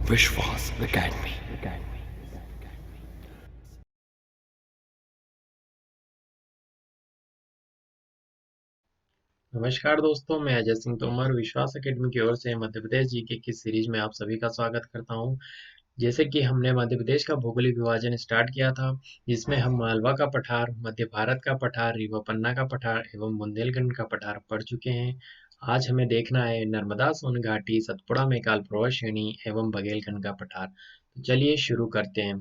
विश्वास एकेडमी। नमस्कार दोस्तों, मैं अजय सिंह तोमर विश्वास एकेडमी की ओर से मध्य प्रदेश जीके की सीरीज में आप सभी का स्वागत करता हूं। जैसे कि हमने मध्य प्रदेश का भौगोलिक विभाजन स्टार्ट किया था, जिसमें हम मालवा का पठार, मध्य भारत का पठार, रीवा पन्ना का पठार एवं बुंदेलखंड का पठार पढ़ चुके हैं। आज हमें देखना है नर्मदा सोन घाटी, सतपुड़ा मैकाल पर्वत श्रेणी एवं बघेलखंड का पठार। तो चलिए शुरू करते हैं।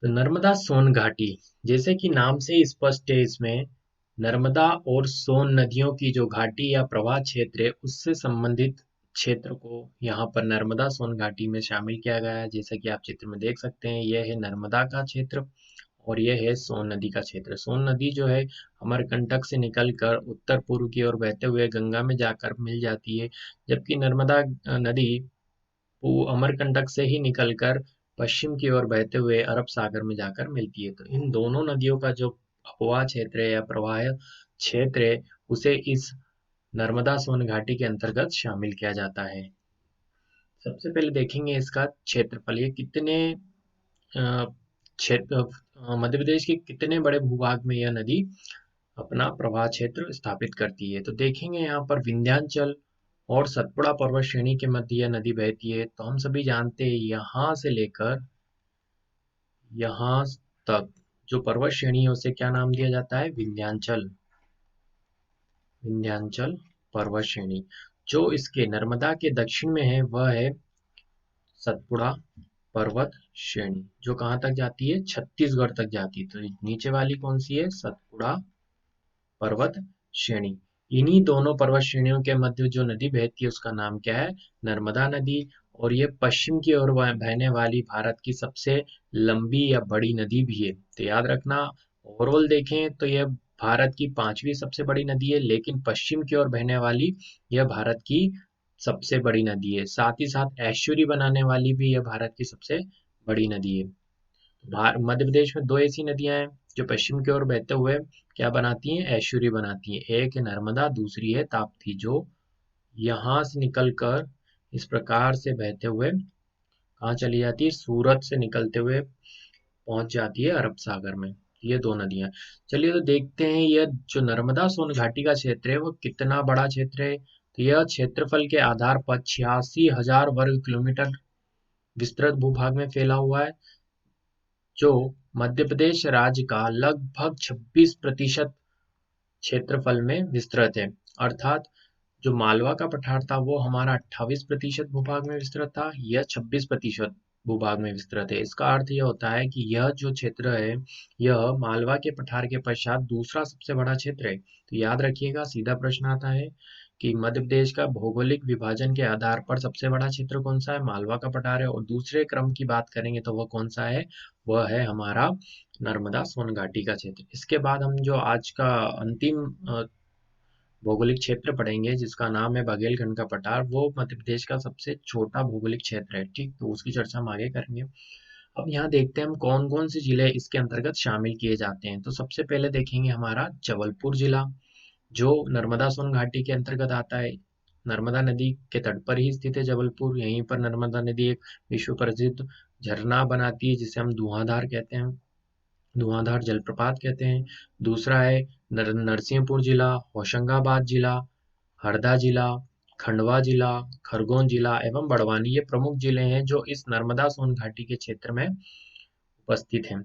तो नर्मदा सोन घाटी, जैसे कि नाम से ही स्पष्ट है, इसमें नर्मदा और सोन नदियों की जो घाटी या प्रवाह क्षेत्र है, उससे संबंधित क्षेत्र को यहाँ पर नर्मदा सोन घाटी में शामिल किया गया है। जैसा कि आप चित्र में देख सकते हैं, यह है नर्मदा का क्षेत्र और यह है सोन नदी का क्षेत्र। सोन नदी जो है अमरकंटक से निकलकर उत्तर पूर्व की ओर बहते हुए गंगा में जाकर मिल जाती है, जबकि नर्मदा नदी वो अमरकंटक से ही निकलकर पश्चिम की ओर बहते हुए अरब सागर में जाकर मिलती है। तो इन दोनों नदियों का जो अपवाह क्षेत्र है या प्रवाह क्षेत्र है, उसे इस नर्मदा सोन घाटी के अंतर्गत शामिल किया जाता है। सबसे पहले देखेंगे इसका क्षेत्रफल। ये कितने क्षेत्र मध्य प्रदेश के कितने बड़े भूभाग में यह नदी अपना प्रवाह क्षेत्र स्थापित करती है। तो देखेंगे यहाँ पर विंध्याचल और सतपुड़ा पर्वत श्रेणी के मध्य यह नदी बहती है। तो हम सभी जानते हैं, यहाँ से लेकर यहाँ तक जो पर्वत श्रेणी है उसे क्या नाम दिया जाता है? विंध्याचल। विंध्याचल पर्वत श्रेणी। जो इसके नर्मदा के दक्षिण में है वह है सतपुड़ा पर्वत श्रेणी, जो कहाँ तक जाती है? छत्तीसगढ़ तक जाती है। तो नीचे वाली कौन सी है? सतपुड़ा पर्वत श्रेणी। इन्हीं दोनों पर्वत श्रेणियों के मध्य जो नदी बहती है उसका नाम क्या है? नर्मदा नदी। और ये पश्चिम की ओर बहने वाली भारत की सबसे लंबी या बड़ी नदी भी है। तो याद रखना, ओवरऑल देखें तो यह भारत की पांचवी सबसे बड़ी नदी है, लेकिन पश्चिम की ओर बहने वाली यह भारत की सबसे बड़ी नदी है। साथ ही साथ ऐश्वर्य बनाने वाली भी यह भारत की सबसे बड़ी नदी है। मध्य प्रदेश में दो ऐसी नदियां हैं जो पश्चिम की ओर बहते हुए क्या बनाती हैं? ऐश्वर्य बनाती हैं। एक है नर्मदा, दूसरी है ताप्ती, जो यहाँ से निकलकर इस प्रकार से बहते हुए कहाँ चली जाती है? सूरत से निकलते हुए पहुंच जाती है अरब सागर में। ये दो नदियां। चलिए तो देखते हैं यह जो नर्मदा सोन घाटी का क्षेत्र है वो कितना बड़ा क्षेत्र है। तो यह क्षेत्रफल के आधार पर 86,000 वर्ग किलोमीटर विस्तृत भूभाग में फैला हुआ है, जो मध्य प्रदेश राज्य का लगभग 26% क्षेत्रफल में विस्तृत है। अर्थात जो मालवा का पठार था वो हमारा 28% भूभाग में विस्तृत था, यह 26% भूभाग में विस्तृत है। इसका अर्थ यह होता है कि यह जो क्षेत्र है, यह मालवा के पठार के पश्चात दूसरा सबसे बड़ा क्षेत्र है। तो याद रखिएगा, सीधा प्रश्न आता है कि मध्य प्रदेश का भौगोलिक विभाजन के आधार पर सबसे बड़ा क्षेत्र कौन सा है? मालवा का पठार है। और दूसरे क्रम की बात करेंगे तो वह कौन सा है? वह है हमारा नर्मदा सोन घाटी का क्षेत्र। इसके बाद हम जो आज का अंतिम भौगोलिक क्षेत्र पढ़ेंगे, जिसका नाम है बघेलखंड का पठार, वो मध्य प्रदेश का सबसे छोटा भौगोलिक क्षेत्र है। ठीक, तो उसकी चर्चा हम आगे करेंगे। अब यहाँ देखते हैं हम कौन कौन से जिले इसके अंतर्गत शामिल किए जाते हैं। तो सबसे पहले देखेंगे हमारा जबलपुर जिला, जो नर्मदा सोन घाटी के अंतर्गत आता है। नर्मदा नदी के तट पर ही स्थित है जबलपुर। यहीं पर नर्मदा नदी एक विश्व प्रसिद्ध झरना बनाती है, जिसे हम धुआंधार कहते हैं, धुआंधार जलप्रपात कहते हैं। दूसरा है नरसिंहपुर जिला, होशंगाबाद जिला, हरदा जिला, खंडवा जिला, खरगोन जिला एवं बड़वानी। ये प्रमुख जिले हैं जो इस नर्मदा सोन घाटी के क्षेत्र में उपस्थित हैं।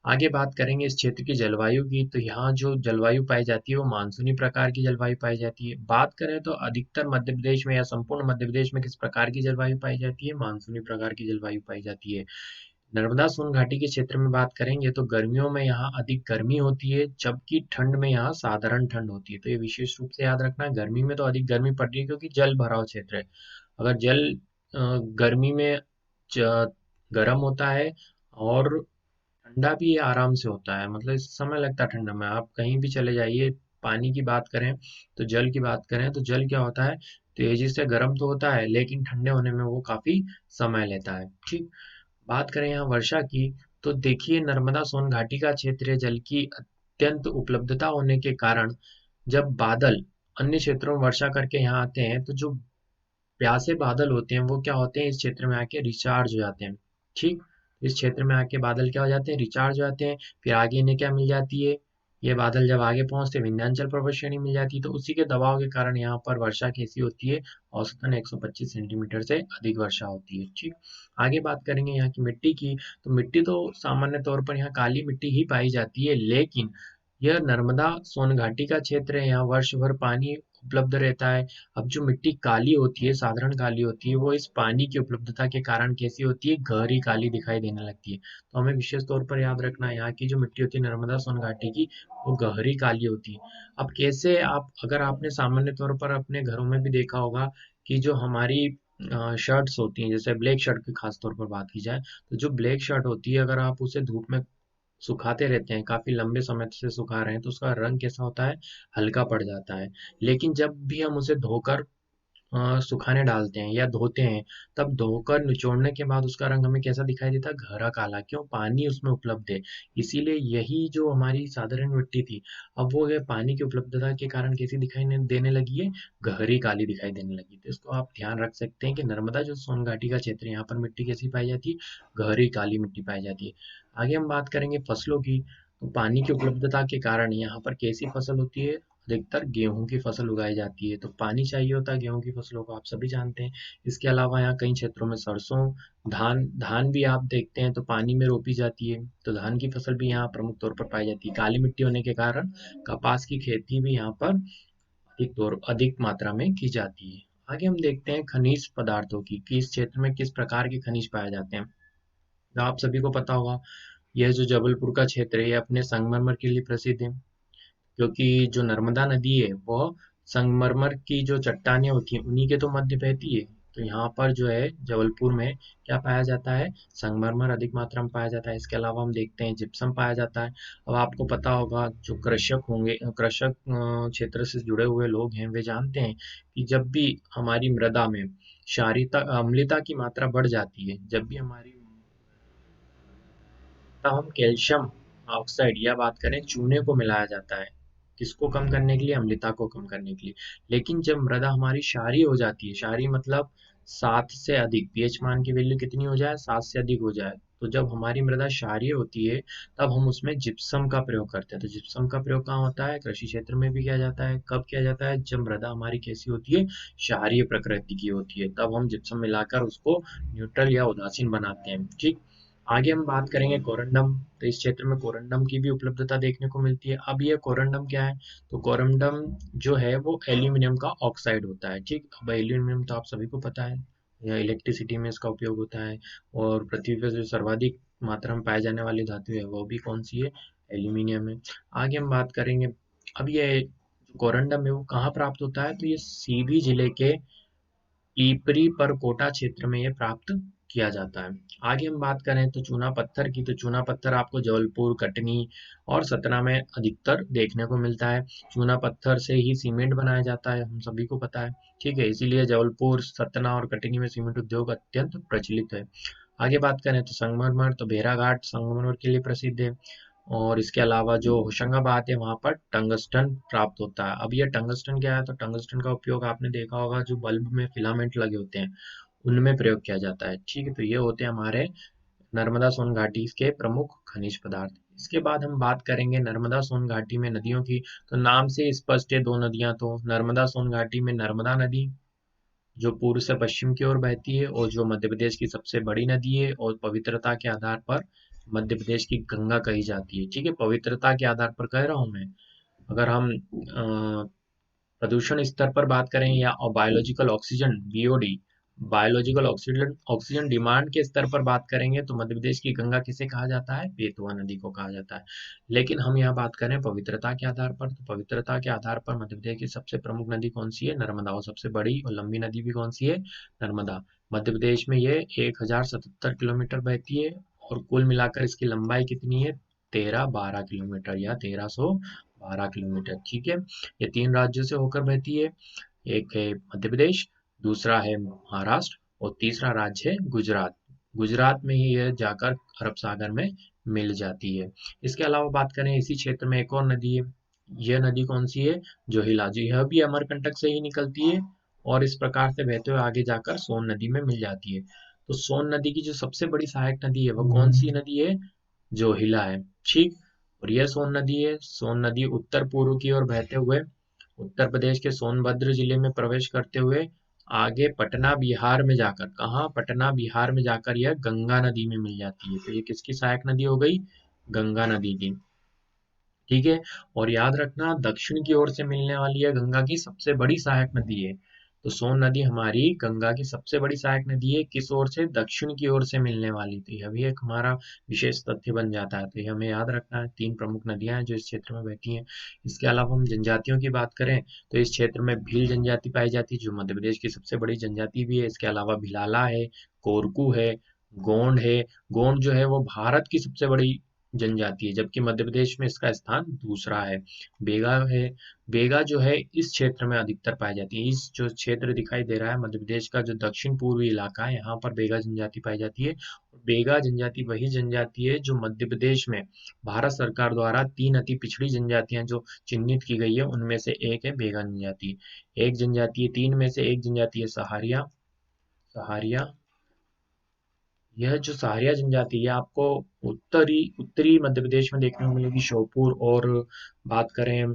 आगे बात करेंगे इस क्षेत्र की जलवायु की। तो यहाँ जो जलवायु पाई जाती है वो मानसूनी प्रकार की जलवायु पाई जाती है। बात करें तो अधिकतर मध्य प्रदेश में या संपूर्ण मध्य प्रदेश में किस प्रकार की जलवायु पाई जाती है? मानसूनी प्रकार की जलवायु पाई जाती है। नर्मदा सोन घाटी के क्षेत्र में बात करेंगे तो गर्मियों में यहाँ अधिक गर्मी होती है, जबकि ठंड में यहाँ साधारण ठंड होती है। तो ये विशेष रूप से याद रखना है, गर्मी में तो अधिक गर्मी पड़ रही है क्योंकि जल भराव क्षेत्र है। अगर जल गर्मी में गर्म होता है और ठंडा भी आराम से होता है, मतलब इस समय लगता है ठंडा में। आप कहीं भी चले जाइए, पानी की बात करें तो जल की बात करें तो जल क्या होता है? तेजी से गर्म तो होता है, लेकिन ठंडे होने में वो काफी समय लेता है। ठीक, बात करें यहाँ वर्षा की, तो देखिए नर्मदा सोन घाटी का क्षेत्र जल की अत्यंत उपलब्धता होने के कारण जब बादल अन्य क्षेत्रों में वर्षा करके यहाँ आते हैं, तो जो प्यासे बादल होते हैं वो क्या होते हैं, इस क्षेत्र में आके रिचार्ज हो जाते हैं। ठीक, इस क्षेत्र में आके बादल क्या हो जाते हैं, रिचार्ज हो जाते हैं। फिर आगे इन्हें क्या मिल जाती है, ये बादल जब आगे पहुंचते विंध्याचल पर्वत श्रेणी मिल जाती है। तो उसी के दबाव के कारण यहाँ पर वर्षा कैसी होती है, औसतन 125 सेंटीमीटर से अधिक वर्षा होती है। ठीक, आगे बात करेंगे यहाँ की मिट्टी की। तो मिट्टी तो सामान्य तौर पर यहाँ काली मिट्टी ही पाई जाती है, लेकिन यह नर्मदा सोन घाटी का क्षेत्र है, यहाँ वर्ष भर पानी उपलब्ध रहता है। अब जो मिट्टी काली होती है, साधारण काली होती है, वो इस पानी की उपलब्धता के कारण कैसी होती है, गहरी काली दिखाई देने लगती है। तो हमें विशेष तौर पर याद रखना है, यहाँ की जो मिट्टी होती है नर्मदा सोन घाटी की, वो गहरी काली होती है। अब कैसे, आप अगर आपने सामान्य तौर पर अपने घरों में भी देखा होगा कि जो हमारी शर्ट्स होती हैं, जैसे ब्लैक शर्ट की खास तौर पर बात की जाए, तो जो ब्लैक शर्ट होती है अगर आप उसे धूप में सुखाते रहते हैं, काफी लंबे समय से सुखा रहे हैं, तो उसका रंग कैसा होता है, हल्का पड़ जाता है। लेकिन जब भी हम उसे धोकर सुखाने डालते हैं या धोते हैं, तब धोकर निचोड़ने के बाद उसका रंग हमें कैसा दिखाई देता है, गहरा काला। क्यों, पानी उसमें उपलब्ध है। इसीलिए यही जो हमारी साधारण मिट्टी थी, अब वो है पानी की उपलब्धता के कारण कैसी दिखाई देने लगी है, गहरी काली दिखाई देने लगी। तो इसको आप ध्यान रख सकते हैं कि नर्मदा जो सोन घाटी का क्षेत्र है, यहाँ पर मिट्टी कैसी पाई जाती है, गहरी काली मिट्टी पाई जाती है। आगे हम बात करेंगे फसलों की। तो पानी की उपलब्धता के कारण यहाँ पर कैसी फसल होती है, अधिकतर गेहूं की फसल उगाई जाती है। तो पानी चाहिए होता है गेहूं की फसलों को, आप सभी जानते हैं। इसके अलावा यहाँ कई क्षेत्रों में सरसों, धान धान भी आप देखते हैं तो पानी में रोपी जाती है। तो धान की फसल भी यहाँ प्रमुख तौर पर पाई जाती है। काली मिट्टी होने के कारण कपास की खेती भी यहाँ पर अधिक मात्रा में की जाती है। आगे हम देखते हैं खनिज पदार्थों की, कि इस क्षेत्र में किस प्रकार के खनिज पाए जाते हैं। तो आप सभी को पता होगा, यह जो जबलपुर का क्षेत्र है, ये अपने संगमरमर के लिए प्रसिद्ध है। क्योंकि जो नर्मदा नदी है वो संगमरमर की जो चट्टानें होती हैं उन्हीं के तो मध्य बहती है। तो यहाँ पर जो है जबलपुर में क्या पाया जाता है, संगमरमर अधिक मात्रा में पाया जाता है। इसके अलावा हम देखते हैं जिप्सम पाया जाता है। अब आपको पता होगा, जो कृषक होंगे, कृषक क्षेत्र से जुड़े हुए लोग हैं, वे जानते हैं कि जब भी हमारी मृदा में क्षारीयता अम्लता की मात्रा बढ़ जाती है, जब भी हमारी, तब हम कैल्शियम ऑक्साइड या बात करें चूने को मिलाया जाता है। किसको कम करने के लिए, अम्लता को कम करने के लिए। लेकिन जब मृदा हमारी क्षारीय हो जाती है, क्षारीय मतलब 7 से अधिक, पीएच मान की वैल्यू कितनी हो जाए, 7 से अधिक हो जाए, तो जब हमारी मृदा क्षारीय होती है तब हम उसमें जिप्सम का प्रयोग करते हैं। तो जिप्सम का प्रयोग कहाँ होता है, कृषि क्षेत्र में भी किया जाता है। कब किया जाता है, जब मृदा हमारी कैसी होती है, क्षारीय प्रकृति की होती है, तब हम जिप्सम मिलाकर उसको न्यूट्रल या उदासीन बनाते हैं। ठीक, आगे हम बात करेंगे कोरंडम। तो इस क्षेत्र में कोरंडम की भी उपलब्धता देखने को मिलती है। अब ये कोरंडम क्या है, तो कोरंडम जो है वो एल्यूमिनियम का ऑक्साइड होता है। ठीक, अब एल्यूमिनियम तो आप सभी को पता है, या इलेक्ट्रिसिटी में इसका उपयोग होता है। और पृथ्वी पर जो सर्वाधिक मात्रा में पाए जाने वाली धातु है वो भी कौन सी है, एल्यूमिनियम है। आगे हम बात करेंगे, अब ये जो कोरंडम है वो कहाँ प्राप्त होता है, तो ये सीधी जिले के ईपरी परकोटा क्षेत्र में ये प्राप्त किया जाता है। आगे हम बात करें तो चूना पत्थर की। तो चूना पत्थर आपको जबलपुर, कटनी और सतना में अधिकतर देखने को मिलता है। चूना पत्थर से ही सीमेंट बनाया जाता है, हम सभी को पता है। ठीक है, इसीलिए जबलपुर, सतना और कटनी में सीमेंट उद्योग अत्यंत प्रचलित है। आगे बात करें तो संगमरमर, तो भेड़ाघाट संगमरमर के लिए प्रसिद्ध है। और इसके अलावा जो होशंगाबाद है वहाँ पर टंगस्टन प्राप्त होता है। अब ये टंगस्टन क्या है, तो टंगस्टन का उपयोग आपने देखा होगा, जो बल्ब में फिलामेंट लगे होते हैं उनमें प्रयोग किया जाता है। ठीक है, तो ये होते हैं हमारे नर्मदा सोन घाटी के प्रमुख खनिज पदार्थ। इसके बाद हम बात करेंगे नर्मदा सोन घाटी में नदियों की। तो नाम से स्पष्ट है, दो नदियां, तो नर्मदा सोन घाटी में नर्मदा नदी जो पूर्व से पश्चिम की ओर बहती है, और जो मध्य प्रदेश की सबसे बड़ी नदी है, और पवित्रता के आधार पर मध्य प्रदेश की गंगा कही जाती है। ठीक है, पवित्रता के आधार पर कह रहा हूं मैं। अगर हम प्रदूषण स्तर पर बात करें या biological oxygen, BOD, biological oxygen oxygen demand के स्तर पर बात करेंगे, तो मध्य प्रदेश की गंगा किसे कहा जाता है, बेतवा नदी को कहा जाता है। लेकिन हम यहाँ बात करें पवित्रता के आधार पर, तो पवित्रता के आधार पर मध्य प्रदेश की सबसे प्रमुख नदी कौन सी है, नर्मदा। और सबसे बड़ी और लंबी नदी भी कौन सी है, नर्मदा। मध्य प्रदेश में ये 1077 किलोमीटर बहती है, और कुल मिलाकर इसकी लंबाई कितनी है, 1312 किलोमीटर या 1312 किलोमीटर। ठीक है, ये 3 राज्यों से होकर बहती है। एक है मध्य प्रदेश, दूसरा है महाराष्ट्र, और तीसरा राज्य है गुजरात। गुजरात में ही यह जाकर अरब सागर में मिल जाती है। इसके अलावा बात करें, इसी क्षेत्र में एक और नदी है। यह नदी कौन सी है, जोहिला जी, यह भी अमरकंटक से ही निकलती है, और इस प्रकार से बहते हुए आगे जाकर सोन नदी में मिल जाती है। तो सोन नदी की जो सबसे बड़ी सहायक नदी है वह कौन सी नदी है? जोहिला है। ठीक। और यह सोन नदी है। सोन नदी उत्तर पूर्व की ओर बहते हुए उत्तर प्रदेश के सोनभद्र जिले में प्रवेश करते हुए आगे पटना बिहार में जाकर, कहाँ? पटना बिहार में जाकर यह गंगा नदी में मिल जाती है। तो ये किसकी सहायक नदी हो गई? गंगा नदी की। ठीक है। और याद रखना, दक्षिण की ओर से मिलने वाली है गंगा की सबसे बड़ी सहायक नदी है। तो सोन नदी हमारी गंगा की सबसे बड़ी सहायक नदी है। किस ओर से? दक्षिण की ओर से मिलने वाली। तो यह भी एक हमारा विशेष तथ्य बन जाता है। तो ये हमें याद रखना है। 3 प्रमुख नदियां हैं जो इस क्षेत्र में बहती हैं। इसके अलावा हम जनजातियों की बात करें तो इस क्षेत्र में भील जनजाति पाई जाती है, जो मध्य प्रदेश की सबसे बड़ी जनजाति भी है। इसके अलावा भिलाला है, कोरकू है, गोंड है। गोंड जो है वो भारत की सबसे बड़ी जनजाति है, जबकि मध्य प्रदेश में इसका स्थान दूसरा है। बेगा है। बेगा जो है इस क्षेत्र में अधिकतर पाई जाती है। इस जो क्षेत्र दिखाई दे रहा है मध्य प्रदेश का जो दक्षिण पूर्वी इलाका है, यहाँ पर बेगा जनजाति पाई जाती है। बेगा जनजाति वही जनजाति है जो मध्य प्रदेश में भारत सरकार द्वारा 3 अति पिछड़ी जनजातियां जो चिन्हित की गई है उनमें से एक है बेगा जनजाति। एक जनजाति है, 3 में से एक जनजाति है सहारिया। सहारिया। यह जो सहारिया जनजाति है आपको उत्तरी उत्तरी मध्य प्रदेश में देखने को मिलेगी, श्योपुर और बात करें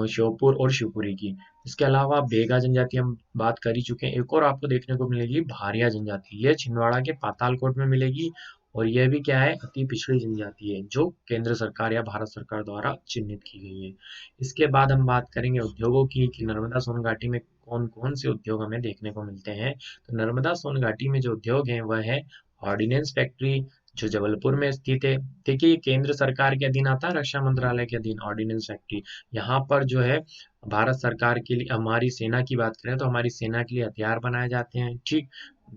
श्योपुर और शिवपुरी की। इसके अलावा बेगा जनजाति हम बात कर ही चुके हैं। एक और आपको देखने को मिलेगी भारिया जनजाति। यह छिंदवाड़ा के पातालकोट में मिलेगी और यह भी क्या है? अति पिछड़ी जनजाति है जो केंद्र सरकार या भारत सरकार द्वारा चिन्हित की गई है। इसके बाद हम बात करेंगे उद्योगों की कि नर्मदा सोन घाटी में कौन कौन से उद्योग हमें देखने को मिलते हैं। तो नर्मदा सोन घाटी में जो उद्योग है वह है ऑर्डिनेंस फैक्ट्री, जो जबलपुर में स्थित है। देखिए ये केंद्र सरकार के अधीन आता है, रक्षा मंत्रालय के अधीन ऑर्डिनेंस फैक्ट्री। यहाँ पर जो है भारत सरकार के लिए, हमारी सेना की बात करें तो हमारी सेना के लिए हथियार बनाए जाते हैं। ठीक।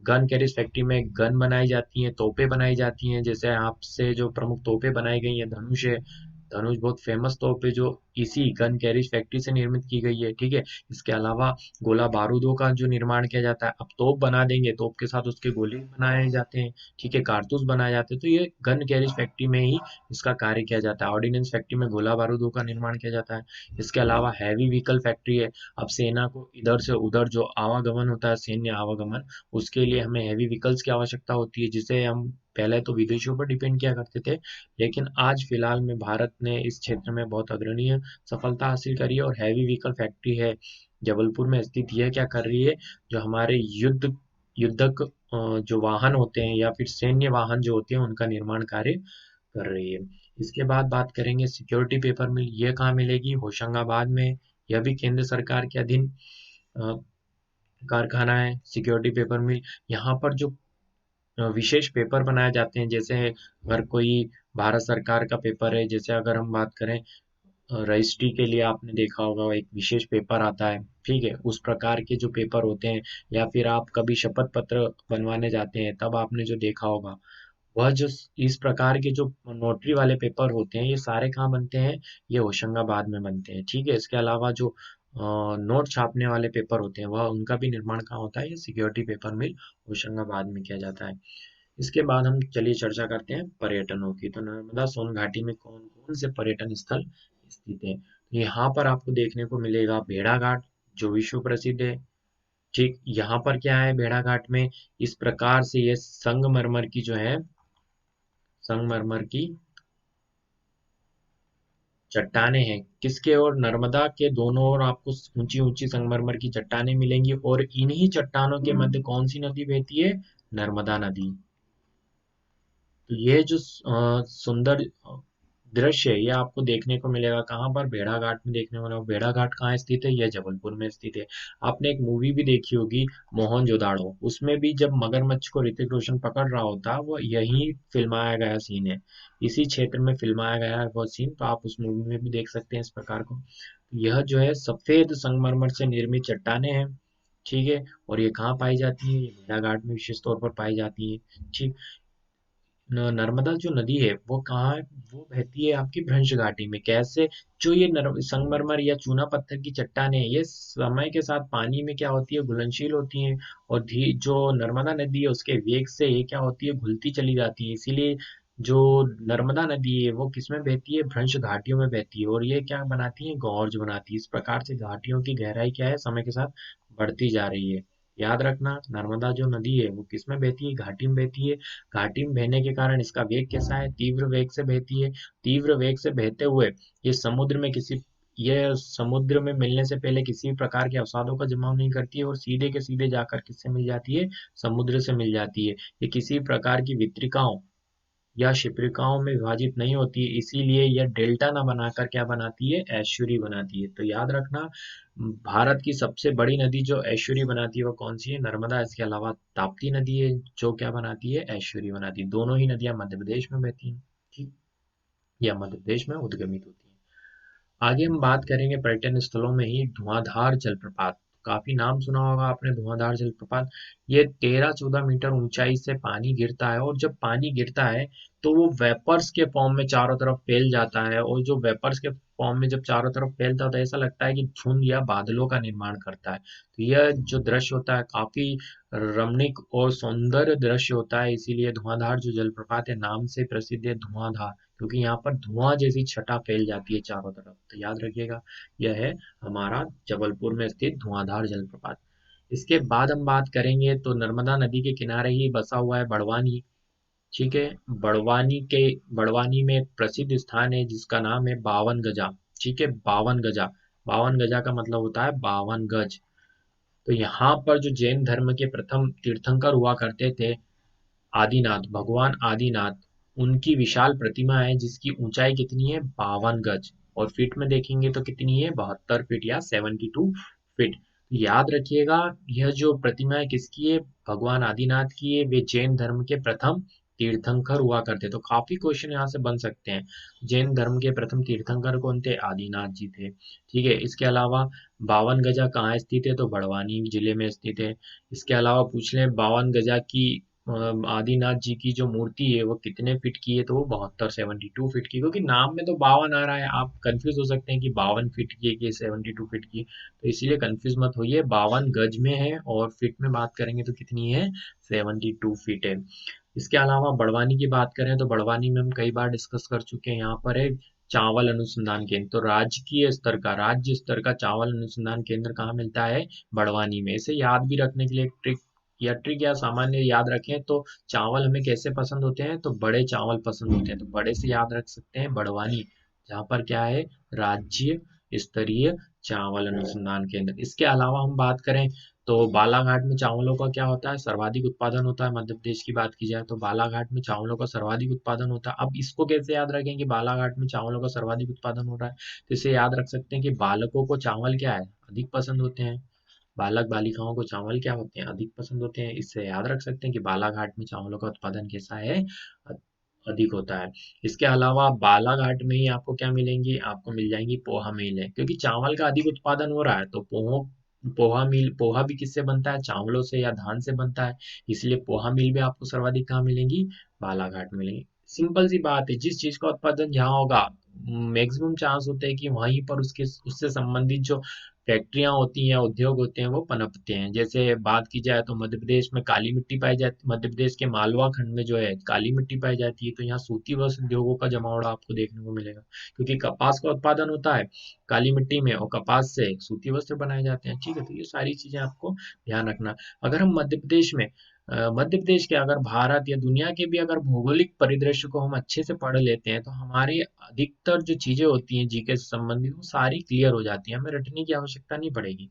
गन कैरिज फैक्ट्री में गन बनाई जाती हैं, तोपें बनाई जाती हैं। जैसे आपसे जो प्रमुख तोपें बनाई गई हैं, धनुष है। धनुष बहुत फेमस तोप है जो इसी गन कैरिज फैक्ट्री से निर्मित की गई है। ठीक है। इसके अलावा गोला बारूदों का जो निर्माण किया जाता है, अब तोप बना देंगे, तोप के साथ उसके गोले बनाए जाते हैं। ठीक है। कारतूस बनाए जाते हैं। तो ये गन कैरिज फैक्ट्री में ही इसका कार्य किया जाता है। ऑर्डिनेंस फैक्ट्री में गोला बारूदों का निर्माण किया जाता है। इसके अलावा हैवी व्हीकल फैक्ट्री है। अब सेना को इधर से उधर जो आवागमन होता है, सैन्य आवागमन, उसके लिए हमें हैवी व्हीकल्स की आवश्यकता होती है, जिसे हम पहले तो विदेशों पर डिपेंड किया करते थे, लेकिन आज फिलहाल में भारत ने इस क्षेत्र में बहुत अग्रणीय सफलता हासिल करी है और हैवी व्हीकल फैक्ट्री है जबलपुर में स्थित। यह क्या कर रही है? जो हमारे युद्धक जो वाहन होते हैं या फिर सैन्य वाहन जो होते हैं उनका निर्माण कार्य कर रही है। इसके बाद बात करेंगे सिक्योरिटी पेपर मिल। ये कहाँ मिलेगी? होशंगाबाद में। यह भी केंद्र सरकार के अधीन अ, कारखाना है सिक्योरिटी पेपर मिल। यहाँ पर जो विशेष पेपर बनाए जाते हैं, जैसे अगर कोई भारत सरकार का पेपर है, जैसे अगर हम बात करें रजिस्ट्री के लिए आपने देखा होगा एक विशेष पेपर आता है। ठीक है। उस प्रकार के जो पेपर होते हैं, या फिर आप कभी शपथ पत्र बनवाने जाते हैं तब आपने जो देखा होगा, वह जो इस प्रकार के जो नोटरी वाले पेपर होते हैं ये सारे कहाँ बनते हैं? ये होशंगाबाद में बनते हैं। ठीक है। इसके अलावा जो नोट छापने वाले पेपर होते हैं वह उनका भी निर्माण कहाँ होता है? ये सिक्योरिटी पेपर मिल होशंगाबाद में किया जाता है। इसके बाद हम चलिए चर्चा करते हैं पर्यटनों की। तो नर्मदा सोन घाटी में कौन कौन से पर्यटन स्थल स्थित है? तो यहाँ पर आपको देखने को मिलेगा भेड़ा घाट, जो विश्व प्रसिद्ध है। ठीक। यहाँ पर क्या है भेड़ा घाट में? इस प्रकार से ये संगमरमर की जो है, संगमरमर की चट्टाने हैं। किसके? और नर्मदा के दोनों ओर आपको ऊंची ऊंची संगमरमर की चट्टाने मिलेंगी और इन्हीं चट्टानों के मध्य कौन सी नदी बहती है? नर्मदा नदी। तो ये जो सुंदर दृश्य है ये आपको देखने को मिलेगा कहाँ पर? भेड़ा घाट में देखने को मिलेगा। भेड़ा घाट कहाँ स्थित है? यह जबलपुर में स्थित है। आपने एक मूवी भी देखी होगी मोहनजोदाड़ो, उसमें भी जब मगरमच्छ को ऋतिक रोशन पकड़ रहा होता वो यही फिल्माया गया सीन है। इसी क्षेत्र में फिल्माया गया है वो सीन, तो आप उस मूवी में भी देख सकते हैं इस प्रकार को। यह जो है सफेद संगमरमर से निर्मित चट्टाने हैं। ठीक है। और ये कहाँ पाई जाती है? ये भेड़ा घाट में विशेष तौर पर पाई जाती है। ठीक। नर्मदा जो नदी है वो कहाँ है? वो बहती है आपकी भ्रंश घाटी में। कैसे? जो ये संगमरमर या चूना पत्थर की चट्टानें हैं, ये समय के साथ पानी में क्या होती है? घुलनशील होती हैं। और जो नर्मदा नदी है उसके वेग से ये क्या होती है? घुलती चली जाती है। इसीलिए जो नर्मदा नदी है वो किसमें बहती है? भ्रंश घाटियों में बहती है, और ये क्या बनाती है? गॉर्ज बनाती है। इस प्रकार से घाटियों की गहराई क्या है? समय के साथ बढ़ती जा रही है। याद रखना, नर्मदा जो नदी है वो किसमें बहती है? घाटी में बहती है। घाटी में बहने के कारण इसका वेग कैसा है? तीव्र वेग से बहती है। तीव्र वेग से बहते हुए ये समुद्र में मिलने से पहले किसी भी प्रकार के अवसादों का जमाव नहीं करती है, और सीधे के सीधे जाकर किससे मिल जाती है? समुद्र से मिल जाती है। ये किसी प्रकार की वितरिकाओं या शिप्रिकाओं में विभाजित नहीं होती है, इसीलिए यह डेल्टा ना बनाकर क्या बनाती है? एस्चुरी बनाती है। तो याद रखना, भारत की सबसे बड़ी नदी जो एस्चुरी बनाती है वो कौन सी है? नर्मदा। इसके अलावा ताप्ती नदी है जो क्या बनाती है? एस्चुरी बनाती है। दोनों ही नदियां मध्य प्रदेश में बहती हैं, ठीक, या मध्य प्रदेश में उद्गमित होती हैं। आगे हम बात करेंगे पर्यटन स्थलों में ही धुआंधार जलप्रपात। काफी नाम सुना होगा आपने धुआंधार जलप्रपात। ये 13-14 मीटर ऊंचाई से पानी गिरता है, और जब पानी गिरता है तो वो वेपर्स के फॉर्म में चारों तरफ फैल जाता है, और जो वेपर्स के फॉर्म में जब चारों तरफ फैलता है तो ऐसा लगता है कि धुंध या बादलों का निर्माण करता है। तो यह जो दृश्य होता है काफी रमणीक और सौंदर्य दृश्य होता है, इसीलिए धुआंधार जो जलप्रपात है नाम से प्रसिद्ध है धुआंधार, क्योंकि यहाँ पर धुआं जैसी छटा फैल जाती है चारों तरफ। तो याद रखिएगा, यह है हमारा जबलपुर में स्थित धुआंधार जलप्रपात। इसके बाद हम बात करेंगे तो नर्मदा नदी के किनारे ही बसा हुआ है बड़वानी। ठीक है, बड़वानी में एक प्रसिद्ध स्थान है जिसका नाम है 52 गजा। ठीक है, 52 गजा। 52 गजा का मतलब होता है 52 गज। तो यहाँ पर जो जैन धर्म के प्रथम तीर्थंकर हुआ करते थे, आदिनाथ, भगवान आदिनाथ, उनकी विशाल प्रतिमा है जिसकी ऊंचाई कितनी है? 52 गज। और फीट में देखेंगे तो कितनी है? 72 फीट या 72 फीट। याद रखिएगा, यह जो प्रतिमा है किसकी है? भगवान आदिनाथ की है। वे जैन धर्म के प्रथम तीर्थंकर हुआ करते, तो काफी क्वेश्चन यहाँ से बन सकते हैं। जैन धर्म के प्रथम तीर्थंकर कौन थे? आदिनाथ जी थे। ठीक है, इसके अलावा 52 गजा कहाँ स्थित है? तो बड़वानी जिले में स्थित है। इसके अलावा पूछ लें 52 गजा की आदिनाथ जी की जो मूर्ति है वो कितने फीट की है? तो वो 72 72 फीट की, क्योंकि नाम में तो 52 आ रहा है, आप कंफ्यूज हो सकते हैं कि 52 फीट की है कि 72 फीट की, तो इसीलिए कंफ्यूज मत होइए। 52 गज में है, और फीट में बात करेंगे तो कितनी है? 72 फीट है। इसके अलावा बड़वानी की बात करें तो बड़वानी में हम कई बार डिस्कस कर चुके हैं। यहाँ पर है चावल अनुसंधान केंद्र, तो राज्य स्तर का चावल अनुसंधान केंद्र कहाँ मिलता है? बड़वानी में। इसे याद भी रखने के लिए एक ट्रिक या सामान्य याद रखें तो, चावल हमें कैसे पसंद होते हैं? तो बड़े चावल पसंद होते हैं, तो बड़े से याद रख सकते हैं बड़वानी, जहाँ पर क्या है? राज्य स्तरीय चावल अनुसंधान केंद्र। इसके अलावा हम बात करें तो बालाघाट में चावलों का क्या होता है? सर्वाधिक उत्पादन होता है। मध्य प्रदेश की बात की जाए तो बालाघाट में चावलों का सर्वाधिक उत्पादन होता है। अब इसको कैसे याद रखें कि बालाघाट में चावलों का सर्वाधिक उत्पादन हो रहा है? तो इसे याद रख सकते हैं कि बालकों को चावल क्या है? अधिक पसंद होते हैं। बालक बालिकाओं को चावल क्या होते हैं? अधिक पसंद होते हैं। इससे याद रख सकते हैं कि बालाघाट में चावलों का उत्पादन कैसा है? अ- अधिक होता है। इसके अलावा बालाघाट में ही आपको क्या मिलेंगी? आपको मिल जाएंगी पोहा मिलें, क्योंकि चावल का अधिक उत्पादन हो रहा है, तो पोहा भी किससे बनता है? चावलों से या धान से बनता है, इसलिए पोहा मिल भी आपको सर्वाधिक कहाँ मिलेंगी? बालाघाट में मिलेंगी। सिंपल सी बात है, जिस चीज का उत्पादन जहाँ होगा मैक्सिमम चांस होते हैं कि वहीं पर उसके उससे संबंधित जो फैक्ट्रियां होती हैं, उद्योग होते हैं, वो पनपते हैं। जैसे बात की जाए तो मध्य प्रदेश में काली मिट्टी पाई जाती, मध्य प्रदेश के मालवा खंड में जो है काली मिट्टी पाई जाती है, तो यहाँ सूती वस्त्र उद्योगों का जमावड़ा आपको देखने को मिलेगा, क्योंकि कपास का उत्पादन होता है काली मिट्टी में, और कपास से सूती वस्त्र बनाए जाते हैं। ठीक है, तो ये सारी चीजें आपको ध्यान रखना। अगर हम मध्य प्रदेश के, अगर भारत या दुनिया के भी अगर भौगोलिक परिदृश्य को हम अच्छे से पढ़ लेते हैं तो हमारी अधिकतर जो चीजें होती हैं जीके से संबंधित वो सारी क्लियर हो जाती हैं, हमें रटने की आवश्यकता नहीं पड़ेगी।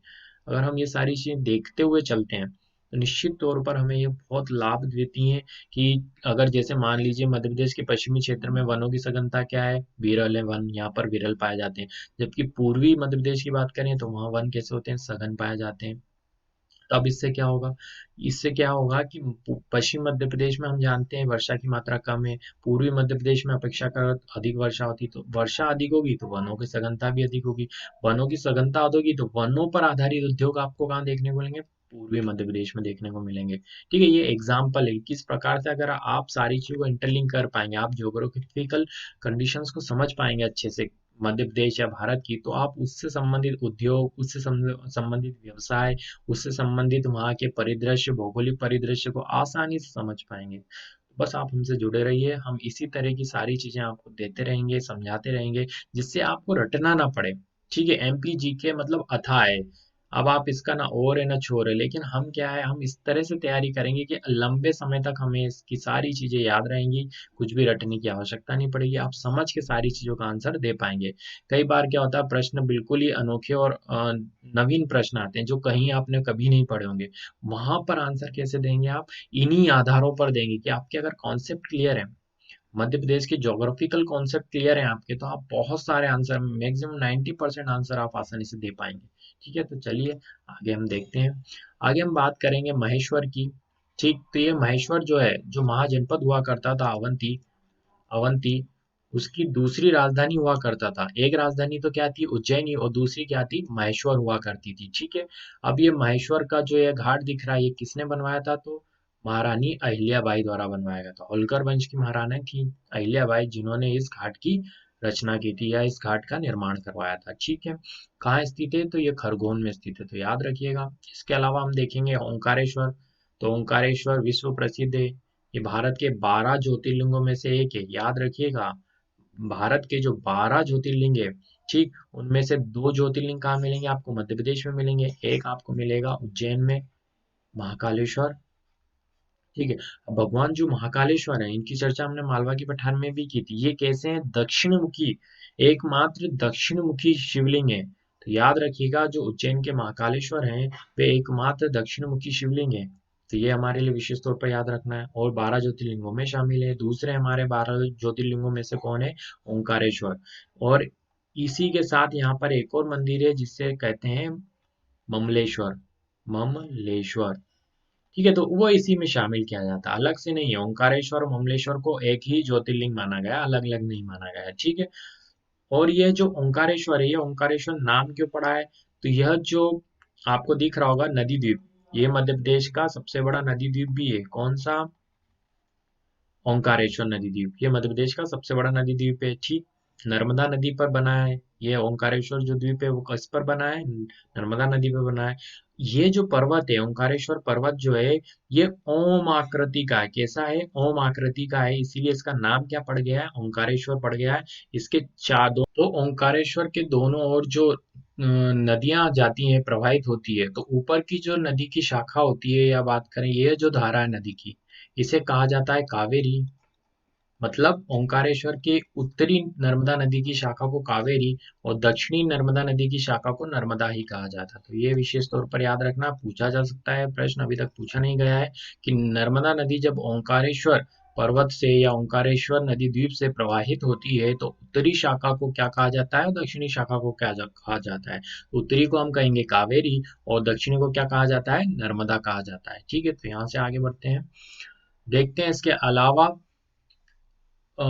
अगर हम ये सारी चीजें देखते हुए चलते हैं तो निश्चित तौर पर हमें ये बहुत लाभ देती हैं। कि अगर जैसे मान लीजिए मध्य प्रदेश के पश्चिमी क्षेत्र में वनों की सघनता क्या है? विरल है वन, यहाँ पर विरल पाए जाते हैं। जबकि पूर्वी मध्य प्रदेश की बात करें तो वहाँ वन कैसे होते हैं? सघन पाए जाते हैं। तब इससे क्या होगा कि पश्चिम मध्य प्रदेश में हम जानते हैं वर्षा की मात्रा कम है। पूर्वी मध्य प्रदेश में अपेक्षाकृत अधिक वर्षा होती, तो वर्षा अधिक होगी तो वनों की सघनता भी अधिक होगी। वनों की सघनता अधिक होगी तो वनों पर आधारित उद्योग आपको कहाँ देखने को मिलेंगे? पूर्वी मध्य प्रदेश में देखने को मिलेंगे। ठीक है, ये एग्जाम्पल है किस प्रकार से अगर आप सारी चीजों को इंटरलिंक कर पाएंगे, आप ज्योग्राफिकल कंडीशंस को समझ पाएंगे अच्छे से मध्य प्रदेश या भारत की, तो आप उससे संबंधित उद्योग, उससे संबंधित व्यवसाय, उससे संबंधित वहाँ के परिदृश्य, भौगोलिक परिदृश्य को आसानी से समझ पाएंगे। बस आप हमसे जुड़े रहिए, हम इसी तरह की सारी चीजें आपको देते रहेंगे, समझाते रहेंगे, जिससे आपको रटना ना पड़े। ठीक है, एमपी जीके मतलब अथाह है, अब आप इसका ना ओर है ना छोर है, लेकिन हम क्या है, हम इस तरह से तैयारी करेंगे कि लंबे समय तक हमें इसकी सारी चीजें याद रहेंगी, कुछ भी रटने की आवश्यकता नहीं पड़ेगी, आप समझ के सारी चीजों का आंसर दे पाएंगे। कई बार क्या होता है, प्रश्न बिल्कुल ही अनोखे और नवीन प्रश्न आते हैं जो कहीं आपने कभी नहीं पढ़े होंगे, वहां पर आंसर कैसे देंगे आप, इन्हीं आधारों पर देंगे कि आपके अगर कॉन्सेप्ट क्लियर है, मध्य प्रदेश के ज्योग्राफिकल कॉन्सेप्ट क्लियर है आपके, तो आप बहुत सारे आंसर, मैक्सिमम 90% आंसर आप आसानी से दे पाएंगे। ठीक है, तो चलिए आगे हम देखते हैं। आगे हम बात करेंगे महेश्वर की। ठीक, तो ये महेश्वर जो है, जो महाजनपद हुआ करता था अवंती, अवंती उसकी दूसरी राजधानी हुआ करता था। एक राजधानी तो क्या थी, उज्जैनी, और दूसरी क्या थी, महेश्वर हुआ करती थी। ठीक है, अब ये महेश्वर का जो ये घाट दिख रहा है, ये किसने बनवाया था, तो महारानी अहिल्याबाई द्वारा बनवाया गया था। होलकर वंश की महारानी थी अहिल्याबाई, जिन्होंने इस घाट की रचना की थी या इस घाट का निर्माण करवाया था। ठीक है, कहाँ स्थित है, तो ये खरगोन में स्थित है, तो याद रखिएगा। इसके अलावा हम देखेंगे ओंकारेश्वर। तो ओंकारेश्वर विश्व प्रसिद्ध है, ये भारत के 12 ज्योतिर्लिंगों में से एक है, याद रखिएगा। भारत के जो 12 ज्योतिर्लिंग है, ठीक, उनमें से 2 ज्योतिर्लिंग कहाँ मिलेंगे आपको, मध्य प्रदेश में मिलेंगे। एक आपको मिलेगा उज्जैन में, महाकालेश्वर। ठीक है, अब भगवान जो महाकालेश्वर है, इनकी चर्चा हमने मालवा की पठार में भी की थी। ये कैसे हैं, दक्षिण मुखी, एकमात्र दक्षिण मुखी शिवलिंग है। तो याद रखिएगा, जो उज्जैन के महाकालेश्वर हैं, वे एकमात्र दक्षिण मुखी शिवलिंग है। तो ये हमारे लिए विशेष तौर पर याद रखना है, और 12 ज्योतिर्लिंगों में शामिल है। दूसरे हमारे 12 ज्योतिर्लिंगों में से कौन है, ओंकारेश्वर। और इसी के साथ यहाँ पर एक और मंदिर है जिसे कहते हैं ममलेश्वर, ममलेश्वर। ठीक है, तो वो इसी में शामिल किया जाता है, अलग से नहीं है। ओंकारेश्वर और ममलेश्वर को एक ही ज्योतिर्लिंग माना गया, अलग अलग नहीं माना गया है। ठीक है, और ये जो ओंकारेश्वर है, ये ओंकारेश्वर नाम क्यों पड़ा है, तो यह जो आपको दिख रहा होगा नदी द्वीप, ये मध्य प्रदेश का सबसे बड़ा नदी द्वीप भी है। कौन सा, ओंकारेश्वर नदी द्वीप, ये मध्य प्रदेश का सबसे बड़ा नदी द्वीप है। ठीक, नर्मदा नदी पर बना है। ये ओंकारेश्वर जो द्वीप है वो किस पर बना है, नर्मदा नदी पर बना है। ये जो पर्वत है, ओंकारेश्वर पर्वत जो है, ये ओम आकृति का है। कैसा है, ओम आकृति का है, इसीलिए इसका नाम क्या पड़ गया है, ओंकारेश्वर पड़ गया है। इसके चारों, तो ओंकारेश्वर के दोनों ओर जो नदियां जाती हैं, प्रवाहित होती है, तो ऊपर की जो नदी की शाखा होती है, या बात करें ये जो धारा है नदी की, इसे कहा जाता है कावेरी। मतलब ओंकारेश्वर के उत्तरी नर्मदा नदी की शाखा को कावेरी, और दक्षिणी नर्मदा नदी की शाखा को नर्मदा ही कहा जाता है। तो ये विशेष तौर पर याद रखना, पूछा जा सकता है प्रश्न, अभी तक पूछा नहीं गया है कि नर्मदा नदी जब ओंकारेश्वर पर्वत से या ओंकारेश्वर नदी द्वीप से प्रवाहित होती है, तो उत्तरी शाखा को क्या कहा जाता है और दक्षिणी शाखा को कहा जाता है। उत्तरी को हम कहेंगे कावेरी, और दक्षिणी को क्या कहा जाता है, नर्मदा कहा जाता है। ठीक है, तो यहाँ से आगे बढ़ते हैं, देखते हैं इसके अलावा अ,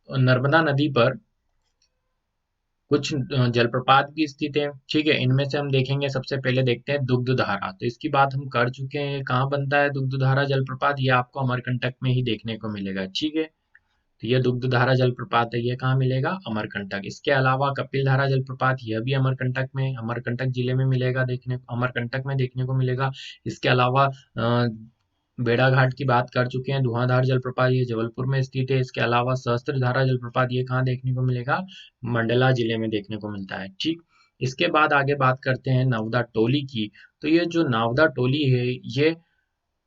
नर्मदा नदी पर कुछ जलप्रपात भी स्थित है। ठीक है, इनमें से हम देखेंगे, सबसे पहले देखते हैं दुग्ध धारा। तो इसकी बात हम कर चुके हैं, कहाँ बनता है दुग्ध धारा जलप्रपात, ये आपको अमरकंटक में ही देखने को मिलेगा। ठीक है, तो ये दुग्ध धारा जलप्रपात है, ये कहाँ मिलेगा, अमरकंटक। इसके अलावा कपिल धारा जलप्रपात, यह भी अमरकंटक में, अमरकंटक जिले में मिलेगा, देखने अमरकंटक में देखने को मिलेगा। इसके अलावा भेड़ाघाट की बात कर चुके हैं, धुआंधार जलप्रपात ये जबलपुर में स्थित है। इसके अलावा सहस्त्रधारा जलप्रपात ये कहाँ देखने को मिलेगा, मंडला जिले में देखने को मिलता है। ठीक, इसके बाद आगे बात करते हैं नवदा टोली की। तो ये जो नवदा टोली है, ये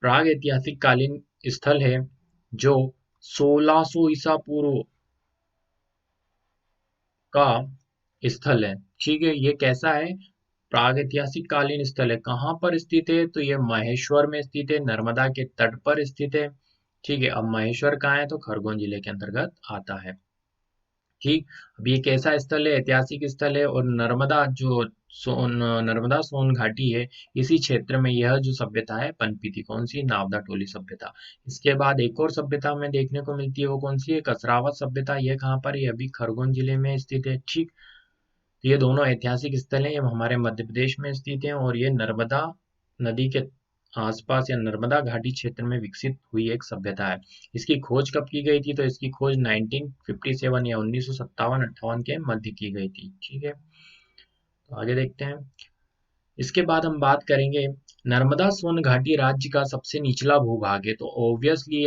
प्राग ऐतिहासिक कालीन स्थल है, जो 1600 ईसा पूर्व का स्थल है। ठीक है, ये कैसा है, प्रागैतिहासिक कालीन स्थल है। कहाँ पर स्थित है, तो ये महेश्वर में स्थित है, नर्मदा के तट पर स्थित है। ठीक है, अब महेश्वर कहाँ है, तो खरगोन जिले के अंतर्गत आता है। ठीक, अब ये कैसा स्थल है, ऐतिहासिक स्थल है, और नर्मदा जो नर्मदा सोन घाटी है, इसी क्षेत्र में यह जो सभ्यता है पनपी थी। कौन सी, नावदा टोली सभ्यता। इसके बाद एक और सभ्यता हमें देखने को मिलती है, वो कौन सी है, कसरावत सभ्यता। यह कहाँ पर है, अभी खरगोन जिले में स्थित है। ठीक, तो ये दोनों ऐतिहासिक स्थल हैं, ये हमारे मध्य प्रदेश में स्थित हैं, और ये नर्मदा नदी के आसपास या नर्मदा घाटी क्षेत्र में विकसित हुई एक सभ्यता है। इसकी खोज कब की गई थी, तो इसकी खोज 1957 या 1957-58 के मध्य की गई थी। ठीक है, तो आगे देखते हैं। इसके बाद हम बात करेंगे नर्मदा सोन घाटी राज्य का सबसे निचला भूभाग है, तो ऑब्वियसली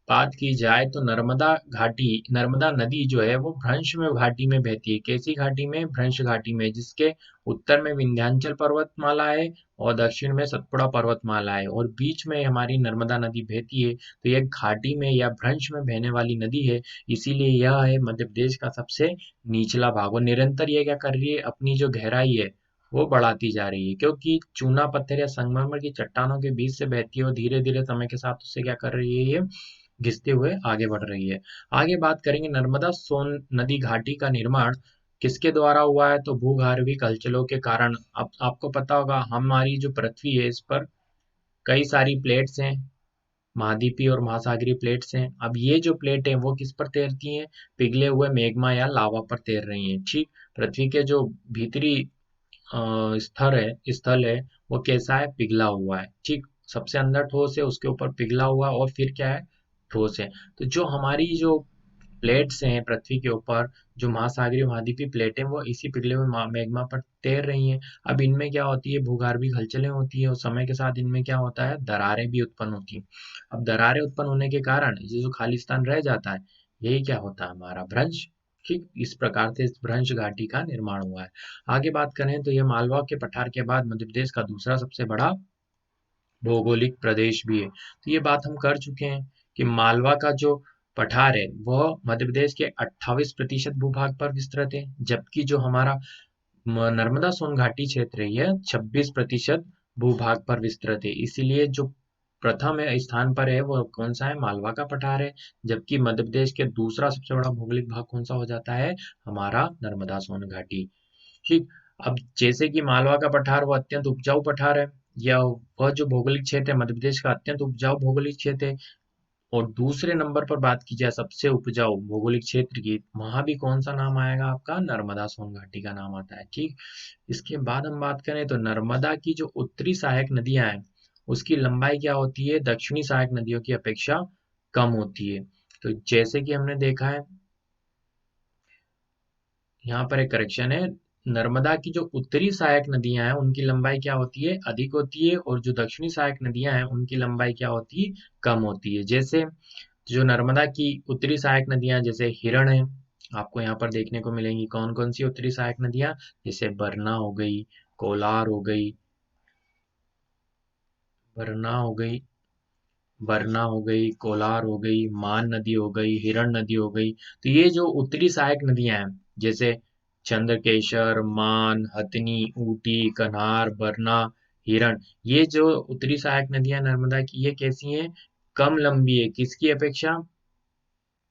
बात की जाए तो नर्मदा नदी जो है वो भ्रंश में घाटी में बहती है। कैसी घाटी में? भ्रंश घाटी में, जिसके उत्तर में विंध्याचल पर्वतमाला है और दक्षिण में सतपुड़ा पर्वतमाला है और बीच में हमारी नर्मदा नदी बहती है। तो यह घाटी में या भ्रंश में बहने वाली नदी है, इसीलिए यह है मध्य प्रदेश का सबसे निचला भाग। और निरंतर ये क्या कर रही है, अपनी जो गहराई है वो बढ़ाती जा रही है, क्योंकि चूना पत्थर या संगमरमर की चट्टानों के बीच से बहती है और धीरे धीरे समय के साथ उससे क्या कर रही है, ये घिसते हुए आगे बढ़ रही है। आगे बात करेंगे नर्मदा सोन नदी घाटी का निर्माण किसके द्वारा हुआ है, तो भूगर्भीय हलचलों के कारण। अब आपको पता होगा हमारी जो पृथ्वी है इस पर कई सारी प्लेट्स हैं, महाद्वीपीय और महासागरीय प्लेट्स हैं। अब ये जो प्लेट है वो किस पर तैरती हैं, पिघले हुए मैग्मा या लावा पर तैर रही हैं। ठीक, पृथ्वी के जो भीतरी स्थल है वो कैसा है, पिघला हुआ है। ठीक, सबसे अंदर ठोस है, उसके ऊपर पिघला हुआ और फिर क्या है, ठोस है। तो जो हमारी जो प्लेट्स हैं पृथ्वी के ऊपर, जो महासागरीय महाद्वीपीय प्लेटें, वो इसी पिघले हुए मैग्मा पर तैर रही हैं। अब इनमें क्या होती है, भूगर्भीय हलचलें होती है और समय के साथ इनमें क्या होता है, दरारें भी उत्पन्न होती हैं। अब दरारें उत्पन्न होने के कारण ये जो खाली स्थान रह जाता है, यही क्या होता है, हमारा भ्रंश। ठीक, इस प्रकार से इस भ्रंश घाटी का निर्माण हुआ है। आगे बात करें तो यह मालवा के पठार के बाद मध्य प्रदेश का दूसरा सबसे बड़ा भौगोलिक प्रदेश भी है। तो ये बात हम कर चुके हैं कि मालवा का जो पठार है वह मध्य प्रदेश के 28% भूभाग पर विस्तृत है, जबकि जो हमारा नर्मदा सोन घाटी क्षेत्र है यह 26% भूभाग पर विस्तृत है। इसीलिए जो प्रथम है स्थान पर है वो कौन सा है, मालवा का पठार है। जबकि मध्य प्रदेश के दूसरा सबसे बड़ा भौगोलिक भाग कौन सा हो जाता है, हमारा नर्मदा सोन घाटी। ठीक, अब जैसे कि मालवा का पठार वो अत्यंत उपजाऊ पठार है, या वह जो भौगोलिक क्षेत्र है मध्य प्रदेश का अत्यंत उपजाऊ भौगोलिक क्षेत्र है। और दूसरे नंबर पर बात की जाए सबसे उपजाऊ भौगोलिक क्षेत्र की, वहां भी कौन सा नाम आएगा, आपका नर्मदा सोन घाटी का नाम आता है। ठीक, इसके बाद हम बात करें तो नर्मदा की जो उत्तरी सहायक नदियां हैं उसकी लंबाई क्या होती है, दक्षिणी सहायक नदियों की अपेक्षा कम होती है। तो जैसे कि हमने देखा है, यहाँ पर एक करेक्शन है, नर्मदा की जो उत्तरी सहायक नदियां हैं उनकी लंबाई क्या होती है, अधिक होती है, और जो दक्षिणी सहायक नदियां हैं उनकी लंबाई क्या होती है, कम होती है। जैसे जो नर्मदा की उत्तरी सहायक नदियां जैसे हिरण है, आपको यहाँ पर देखने को मिलेंगी। कौन कौन सी उत्तरी सहायक नदियां, जैसे बरना हो गई, कोलार हो गई, बरना हो गई, कोलार हो गई, मान नदी हो गई, हिरण नदी हो गई। तो ये जो उत्तरी सहायक नदियां हैं, जैसे चंद्रकेशर, मान, हथनी, ऊटी, कन्हार, बरना, हिरण, ये जो उत्तरी सहायक नदियां नर्मदा की, ये कैसी हैं, कम लंबी है किसकी अपेक्षा,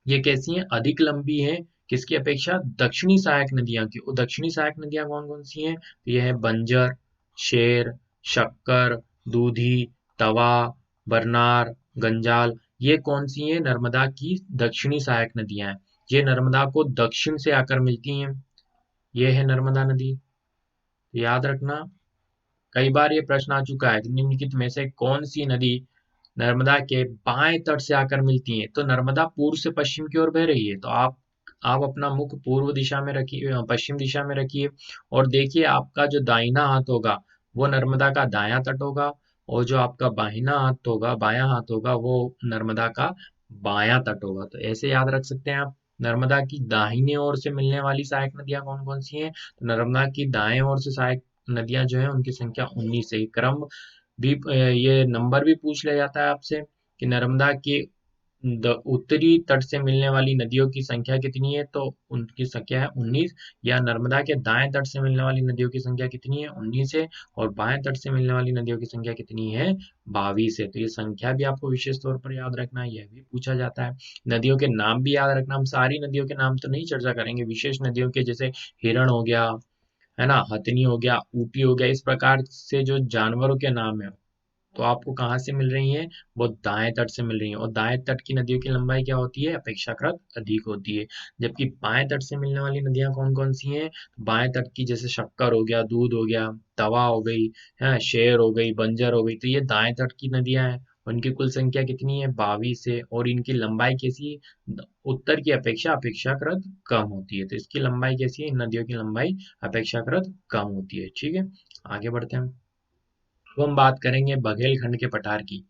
ये कैसी हैं, अधिक लंबी हैं किसकी अपेक्षा, दक्षिणी सहायक नदियां की। और दक्षिणी सहायक नदियां कौन कौन सी हैं, तो ये है बंजर, शेर, शक्कर, दूधी, तवा, बरनार, गंजाल। ये कौन सी हैं, नर्मदा की दक्षिणी सहायक नदियां हैं। ये नर्मदा को दक्षिण से आकर मिलती हैं। ये है नर्मदा नदी, याद रखना। कई बार ये प्रश्न आ चुका है कि निम्नलिखित में से कौन सी नदी नर्मदा के बाएं तट से आकर मिलती है। तो नर्मदा पूर्व से पश्चिम की ओर बह रही है, तो आप अपना मुख पूर्व दिशा में रखिए, पश्चिम दिशा में रखिए, और देखिए आपका जो दाहिना हाथ होगा वो नर्मदा का दायां तट होगा, और जो आपका बाहिना हाथ होगा, बायां हाथ होगा, वो नर्मदा का बायां तट होगा। तो ऐसे याद रख सकते हैं आप। नर्मदा की दाहिने ओर से मिलने वाली सहायक नदियां कौन कौन सी हैं, तो नर्मदा की दाएं ओर से सहायक नदियां जो है उनकी संख्या 19 है। क्रम भी ये नंबर भी पूछ लिया जाता है आपसे कि नर्मदा के उत्तरी तट से मिलने वाली नदियों की संख्या कितनी है, तो उनकी संख्या है 19। या नर्मदा के दाएं तट से मिलने वाली नदियों की संख्या कितनी है, 19 है। और बाएं तट से मिलने वाली नदियों की संख्या कितनी है, 22 है। तो ये संख्या भी आपको विशेष तौर पर याद रखना है, यह भी पूछा जाता है। नदियों के नाम भी याद रखना। हम सारी नदियों के नाम तो नहीं चर्चा करेंगे, विशेष नदियों के जैसे हिरण हो गया, है ना, हथनी हो गया, ऊटी हो गया, इस प्रकार से जो जानवरों के नाम है तो आपको कहाँ से मिल रही हैं, वो दाएं तट से मिल रही हैं। और दाएं तट की नदियों की लंबाई क्या होती है, अपेक्षाकृत अधिक होती है। जबकि बाएं तट से मिलने वाली नदियां कौन कौन सी हैं, बाएं तट की जैसे शक्कर हो गया, दूध हो गया, तवा हो गई, है, शेर हो गई, बंजर हो गई, तो ये दाएं तट की नदियां हैं। उनकी कुल संख्या कितनी है, 22 है। और इनकी लंबाई कैसी है, उत्तर की अपेक्षा अपेक्षाकृत कम होती है। तो इसकी लंबाई कैसी है, इन नदियों की लंबाई अपेक्षाकृत कम होती है। ठीक है, आगे बढ़ते हैं। अब हम बात करेंगे बघेलखंड के पठार की।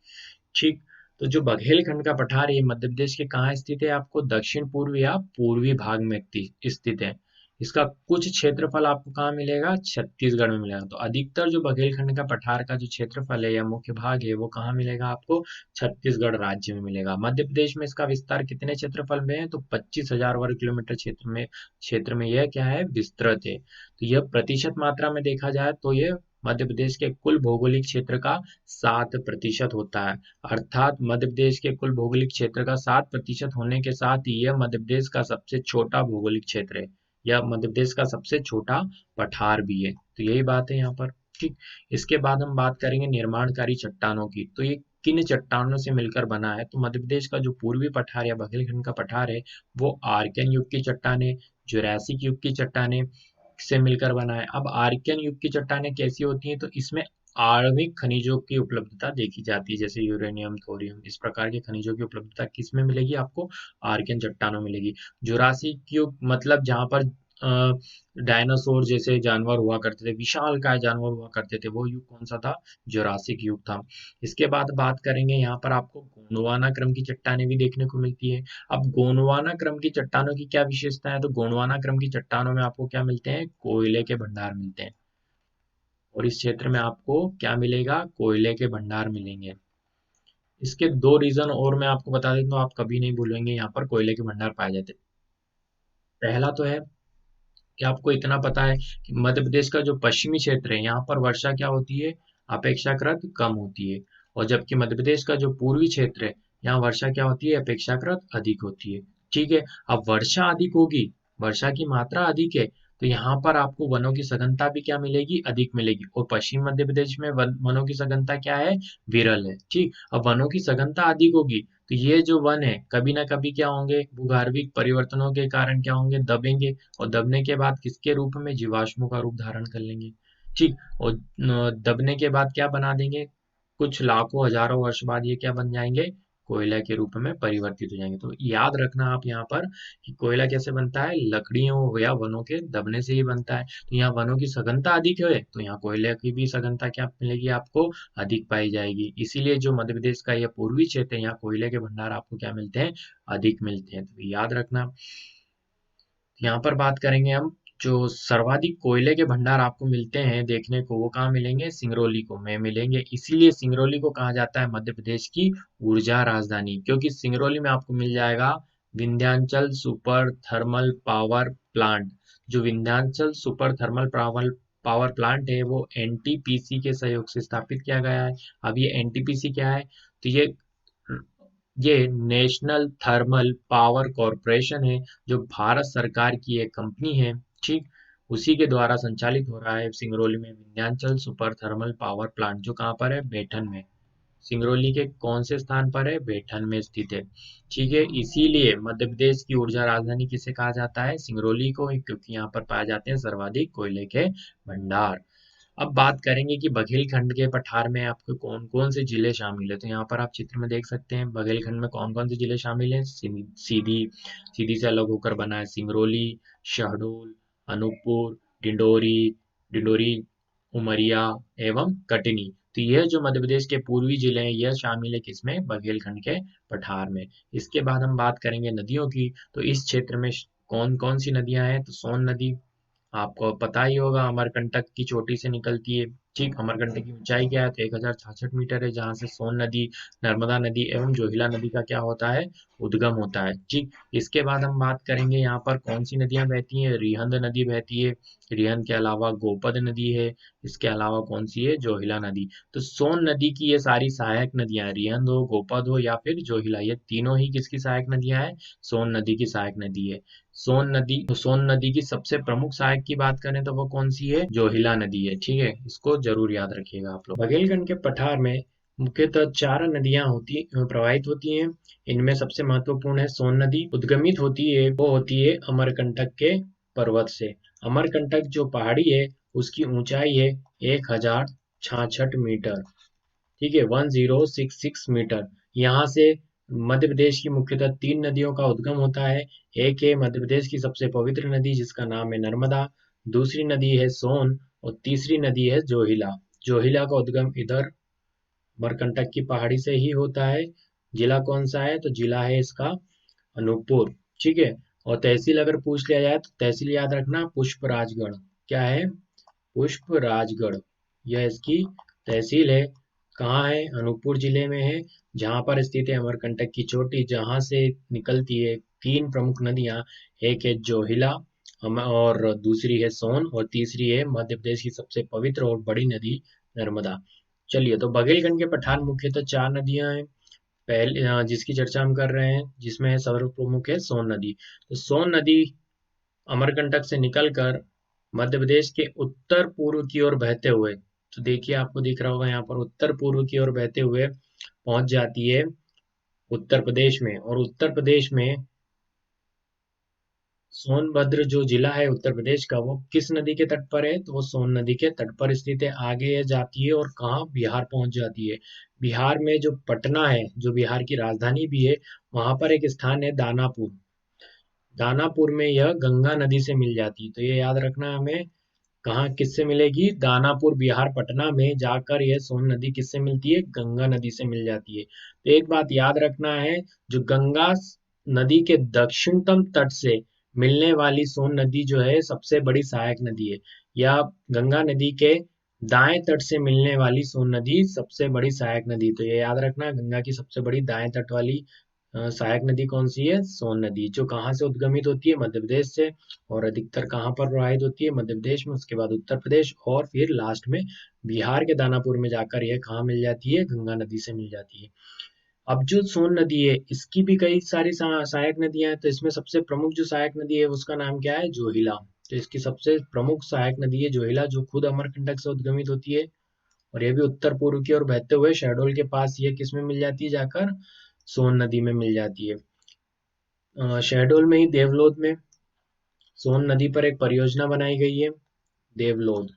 ठीक, तो जो बघेलखंड का पठार है ये मध्य प्रदेश के कहाँ स्थित है? आपको दक्षिण पूर्व या पूर्वी भाग में स्थित है। इसका कुछ क्षेत्रफल आपको कहाँ मिलेगा? छत्तीसगढ़ में मिलेगा। तो अधिकतर जो बघेलखंड का पठार का जो क्षेत्रफल है या मुख्य भाग है वो कहाँ मिलेगा आपको? छत्तीसगढ़ राज्य में मिलेगा। मध्य प्रदेश में इसका विस्तार कितने क्षेत्रफल में है? तो 25,000 वर्ग किलोमीटर क्षेत्र में यह क्या है? विस्तृत है। तो यह प्रतिशत मात्रा में देखा जाए तो ये मध्य प्रदेश के कुल भौगोलिक क्षेत्र का 7% होता है। अर्थात मध्य प्रदेश के कुल भौगोलिक क्षेत्र का 7% होने के साथ ही यह मध्य प्रदेश का सबसे छोटा भौगोलिक क्षेत्र है। यह मध्य प्रदेश का सबसे छोटा पठार भी है। तो यही बात है यहाँ पर। ठीक, इसके बाद हम बात करेंगे निर्माणकारी चट्टानों की। तो ये किन चट्टानों से मिलकर बना है? तो मध्य प्रदेश का जो पूर्वी पठार या बघेलखंड का पठार है वो आर्कियन युग की चट्टानें, जुरासिक युग की चट्टानें से मिलकर बना है। अब आर्कियन युग की चट्टानें कैसी होती हैं? तो इसमें आणविक खनिजों की उपलब्धता देखी जाती है, जैसे यूरेनियम, थोरियम, इस प्रकार के खनिजों की उपलब्धता किसमें मिलेगी? आपको आर्कियन चट्टानों में मिलेगी। जुरासिक युग मतलब जहाँ पर डायनासोर जैसे जानवर हुआ करते थे, विशालकाय जानवर हुआ करते थे, वो युग कौन सा था? जुरासिक युग था। इसके बाद बात करेंगे यहाँ पर आपको गोंडवाना क्रम की चट्टानें भी देखने को मिलती है। अब गोंडवाना क्रम की चट्टानों की क्या विशेषता है? तो गोंडवाना क्रम की चट्टानों में आपको क्या मिलते हैं? कोयले के भंडार मिलते हैं। और इस क्षेत्र में आपको क्या मिलेगा? कोयले के भंडार मिलेंगे। इसके दो रीजन और मैं आपको बता देता हूँ, आप कभी नहीं भूलेंगे यहाँ पर कोयले के भंडार पाए जाते हैं। पहला तो है कि आपको इतना पता है कि मध्य प्रदेश का जो पश्चिमी क्षेत्र है यहाँ पर वर्षा क्या होती है? अपेक्षाकृत कम होती है। और जबकि मध्य प्रदेश का जो पूर्वी क्षेत्र है यहाँ वर्षा क्या होती है? अपेक्षाकृत अधिक होती है। ठीक है, अब वर्षा अधिक होगी, वर्षा की मात्रा अधिक है, तो यहाँ पर आपको वनों की सघनता भी क्या मिलेगी? अधिक मिलेगी। और पश्चिम मध्य प्रदेश में वनों की सघनता क्या है? विरल है। ठीक, अब वनों की सघनता अधिक होगी तो ये जो वन है कभी ना कभी क्या होंगे? भूगर्भिक परिवर्तनों के कारण क्या होंगे? दबेंगे। और दबने के बाद किसके रूप में? जीवाश्मों का रूप धारण कर लेंगे। ठीक, और दबने के बाद क्या बना देंगे? कुछ लाखों हजारों वर्ष बाद ये क्या बन जाएंगे? कोयला के रूप में परिवर्तित हो जाएंगे। तो याद रखना आप यहाँ पर कि कोयला कैसे बनता है? लकड़ियों या वनों के दबने से ही बनता है। तो यहाँ वनों की सघनता अधिक है तो यहाँ कोयले की भी सघनता क्या मिलेगी आपको? अधिक पाई जाएगी। इसीलिए जो मध्य प्रदेश का यह पूर्वी क्षेत्र है यहाँ कोयले के भंडार आपको क्या मिलते हैं? अधिक मिलते हैं। तो याद रखना। यहाँ पर बात करेंगे हम, जो सर्वाधिक कोयले के भंडार आपको मिलते हैं देखने को, वो कहाँ मिलेंगे? सिंगरौली को में मिलेंगे। इसीलिए सिंगरौली को कहा जाता है मध्य प्रदेश की ऊर्जा राजधानी, क्योंकि सिंगरौली में आपको मिल जाएगा Vindhyachal super thermal power plant. जो Vindhyachal super thermal power plant है वो एनटीपीसी के सहयोग से स्थापित किया गया है। अब ये एनटीपीसी क्या है? तो ये नेशनल थर्मल पावर कॉरपोरेशन है, जो भारत सरकार की एक कंपनी है। ठीक, उसी के द्वारा संचालित हो रहा है सिंगरौली में Vindhyachal super thermal power plant, जो कहाँ पर है? बेठन में। सिंगरौली के कौन से स्थान पर है? बेठन में स्थित है। ठीक है, इसीलिए मध्य प्रदेश की ऊर्जा राजधानी किसे कहा जाता है? सिंगरौली को, क्योंकि यहाँ पर पाए जाते हैं सर्वाधिक कोयले के भंडार। अब बात करेंगे कि बघेलखंड के पठार में आपको कौन कौन से जिले शामिल है। तो यहाँ पर आप चित्र में देख सकते हैं बघेलखंड में कौन कौन से जिले शामिल हैं। सीधी सीधी से अलग होकर बना है सिंगरौली, शहडोल, अनूपपुर, डिंडोरी डिंडोरी उमरिया एवं कटनी। तो यह जो मध्य प्रदेश के पूर्वी जिले हैं यह शामिल है किसमें? बघेलखंड के पठार में। इसके बाद हम बात करेंगे नदियों की। तो इस क्षेत्र में कौन कौन सी नदियां हैं? तो सोन नदी आपको पता ही होगा, अमरकंटक की चोटी से निकलती है। ठीक, अमरकंटक की ऊंचाई क्या है? तो 1066 मीटर है, जहां से सोन नदी, नर्मदा नदी एवं जोहिला नदी का क्या होता है? उद्गम होता है। ठीक, इसके बाद हम बात करेंगे यहाँ पर कौन सी नदियां बहती हैं। रिहंद नदी बहती है। रिहंद के अलावा गोपद नदी है। इसके अलावा कौन सी है? जोहिला नदी। तो सोन नदी की ये सारी सहायक नदियां, रिहंद हो, गोपद हो या फिर जोहिला, ये तीनों ही किसकी सहायक नदियां हैं? सोन नदी की सहायक नदी है। सोन नदी की सबसे प्रमुख सहायक की बात करें तो वो कौन सी है? जोहिला नदी है। ठीक है, इसको जरूर याद रखिएगा आप लोग। बघेलखंड के पठार में मुख्यतः 4 नदियां प्रवाहित होती हैं। इनमें सबसे महत्वपूर्ण है सोन नदी। उद्गमित होती है, वो होती है अमरकंटक के पर्वत से। अमरकंटक जो पहाड़ी है उसकी ऊंचाई है 1066 मीटर। ठीक है, 1066 मीटर। यहाँ से मध्य प्रदेश की मुख्यतः 3 नदियों का उद्गम होता है। एक है मध्य प्रदेश की सबसे पवित्र नदी जिसका नाम है नर्मदा, दूसरी नदी है सोन और तीसरी नदी है जोहिला। जोहिला का उद्गम इधर अमरकंटक की पहाड़ी से ही होता है। जिला कौन सा है? तो जिला है इसका अनूपपुर। ठीक है। और तहसील अगर पूछ लिया जाए तो तहसील याद रखना पुष्पराजगढ़। क्या है? पुष्पराजगढ़। यह इसकी तहसील है। कहाँ है? अनूपपुर जिले में है, जहाँ पर स्थित है अमरकंटक की चोटी, जहाँ से निकलती है तीन प्रमुख नदियाँ। एक है जोहिला, और दूसरी है सोन, और तीसरी है मध्य प्रदेश की सबसे पवित्र और बड़ी नदी नर्मदा। चलिए, तो बघेलखंड के पठार मुख्यतः चार नदियां हैं। पहले जिसकी चर्चा हम कर रहे हैं, जिसमें सर्वप्रमुख है सोन नदी। तो सोन नदी अमरकंटक से निकलकर मध्य प्रदेश के उत्तर पूर्व की ओर बहते हुए, तो देखिए आपको दिख रहा होगा यहाँ पर, उत्तर पूर्व की ओर बहते हुए पहुंच जाती है उत्तर प्रदेश में। और उत्तर प्रदेश में सोनभद्र जो जिला है उत्तर प्रदेश का, वो किस नदी के तट पर है? तो वो सोन नदी के तट पर स्थित है। आगे ये जाती है और कहाँ? बिहार पहुंच जाती है। बिहार में जो पटना है, जो बिहार की राजधानी भी है, वहां पर एक स्थान है दानापुर। दानापुर में यह गंगा नदी से मिल जाती है। तो ये याद रखना हमें, कहाँ किससे मिलेगी? दानापुर, बिहार, पटना में जाकर यह सोन नदी किससे मिलती है? गंगा नदी से मिल जाती है। तो एक बात याद रखना है, जो गंगा नदी के दक्षिणतम तट से मिलने वाली सोन नदी जो है सबसे बड़ी सहायक नदी है, या गंगा नदी के दाएं तट से मिलने वाली सोन नदी सबसे बड़ी सहायक नदी। तो ये याद रखना, गंगा की सबसे बड़ी दाएं तट वाली सहायक नदी कौन सी है? सोन नदी। जो कहाँ से उद्गमित होती है? मध्य प्रदेश से। और अधिकतर कहाँ पर प्रवाहित होती है? मध्य प्रदेश में, उसके बाद उत्तर प्रदेश, और फिर लास्ट में बिहार के दानापुर में जाकर यह कहाँ मिल जाती है? गंगा नदी से मिल जाती है। अब जो सोन नदी है, इसकी भी कई सारी सहायक नदियां हैं। तो इसमें सबसे प्रमुख जो सहायक नदी है उसका नाम क्या है? जोहिला। तो इसकी सबसे प्रमुख सहायक नदी है जोहिला, जो खुद अमरकंटक से उद्गमित होती है। और यह भी उत्तर पूर्व की ओर बहते हुए शहडोल के पास ये किस में मिल जाती है जाकर? सोन नदी में मिल जाती है। शहडोल में ही देवलोध में सोन नदी पर एक परियोजना बनाई गई है, देवलोध,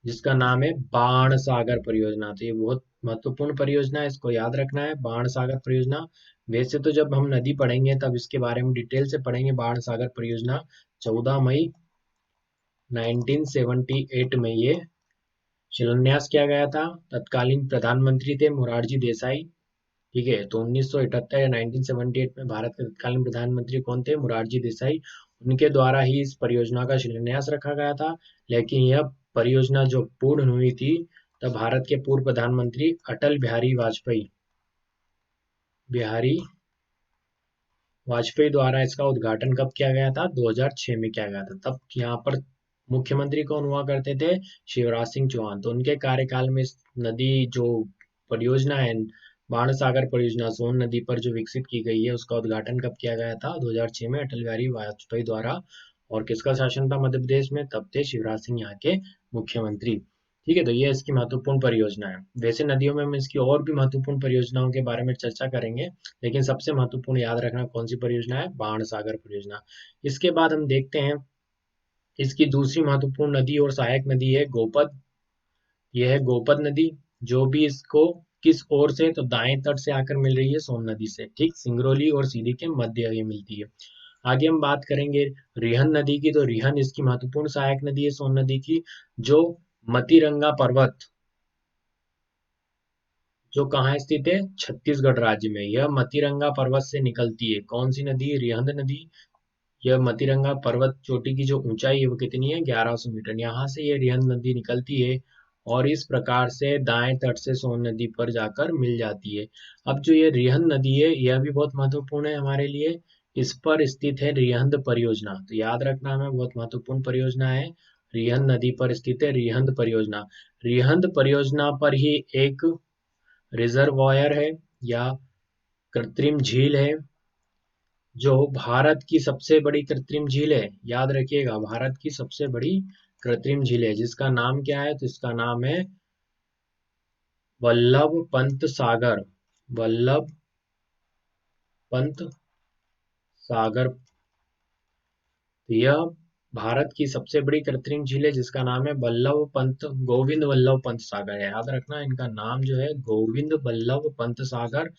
जिसका नाम है बाण सागर परियोजना। तो ये बहुत महत्वपूर्ण परियोजना है, इसको याद रखना है, बाण सागर परियोजना। वैसे तो जब हम नदी पढ़ेंगे तब इसके बारे में डिटेल से पढ़ेंगे। बाण सागर परियोजना 14 मई 1978 में ये शिलान्यास किया गया था। तत्कालीन प्रधानमंत्री थे मोरारजी देसाई। ठीक है। तो 1978 या 1978 में भारत के तत्कालीन प्रधानमंत्री कौन थे? मोरारजी देसाई। उनके द्वारा ही इस परियोजना का शिलान्यास रखा गया था। लेकिन यह परियोजना जो पूर्ण हुई थी, तब भारत के पूर्व प्रधानमंत्री अटल बिहारी वाजपेयी बिहारी वाजपेयी द्वारा इसका उद्घाटन कब किया गया था? 2006 में किया गया था। तब यहाँ पर मुख्यमंत्री कौन हुआ करते थे? शिवराज सिंह चौहान। तो उनके कार्यकाल में इस नदी जो परियोजना है, बाण सागर परियोजना सोन नदी पर जो विकसित की गई है, उसका उद्घाटन कब किया गया था? 2006 में अटल बिहारी वाजपेयी द्वारा। और किसका शासन था मध्य प्रदेश में? तब थे शिवराज सिंह यहाँ के मुख्यमंत्री। ठीक है। तो ये इसकी महत्वपूर्ण परियोजना है। वैसे नदियों में हम इसकी और भी महत्वपूर्ण परियोजनाओं के बारे में चर्चा करेंगे, लेकिन सबसे महत्वपूर्ण याद रखना कौन सी परियोजना है? बाण सागर परियोजना। इसके बाद हम देखते हैं इसकी दूसरी महत्वपूर्ण नदी और सहायक नदी है गोपद। यह है गोपद नदी, जो भी इसको किस ओर से? तो दाएं तट से आकर मिल रही है सोन नदी से। ठीक, सिंगरौली और सीधी के मध्य ये मिलती है। आगे हम बात करेंगे रिहन नदी की। तो रिहन इसकी महत्वपूर्ण सहायक नदी है सोन नदी की, जो मतीरंगा पर्वत, जो कहाँ स्थित है? छत्तीसगढ़ राज्य में। यह मतीरंगा पर्वत से निकलती है। कौन सी नदी? रिहंद नदी। यह मतीरंगा पर्वत चोटी की जो ऊंचाई है वो कितनी है? 1100 मीटर। यहाँ से ये रिहंद नदी निकलती है और इस प्रकार से दाएं तट से सोन नदी पर जाकर मिल जाती है। अब जो ये रिहंद नदी है, यह भी बहुत महत्वपूर्ण है हमारे लिए। इस पर स्थित है रिहंद परियोजना। तो याद रखना हमें, बहुत महत्वपूर्ण परियोजना है। रिहंद नदी पर स्थित है रिहंद परियोजना। रिहंद परियोजना पर ही एक रिजर्वायर है, या कृत्रिम झील है, जो भारत की सबसे बड़ी कृत्रिम झील है। याद रखिएगा, भारत की सबसे बड़ी कृत्रिम झील है, जिसका नाम क्या है? तो इसका नाम है वल्लभ पंत सागर। वल्लभ पंत सागर। यह भारत की सबसे बड़ी कृत्रिम झील है, जिसका नाम है वल्लभ पंत, गोविंद वल्लभ पंत सागर है। याद रखना, इनका नाम जो है गोविंद वल्लभ पंत सागर।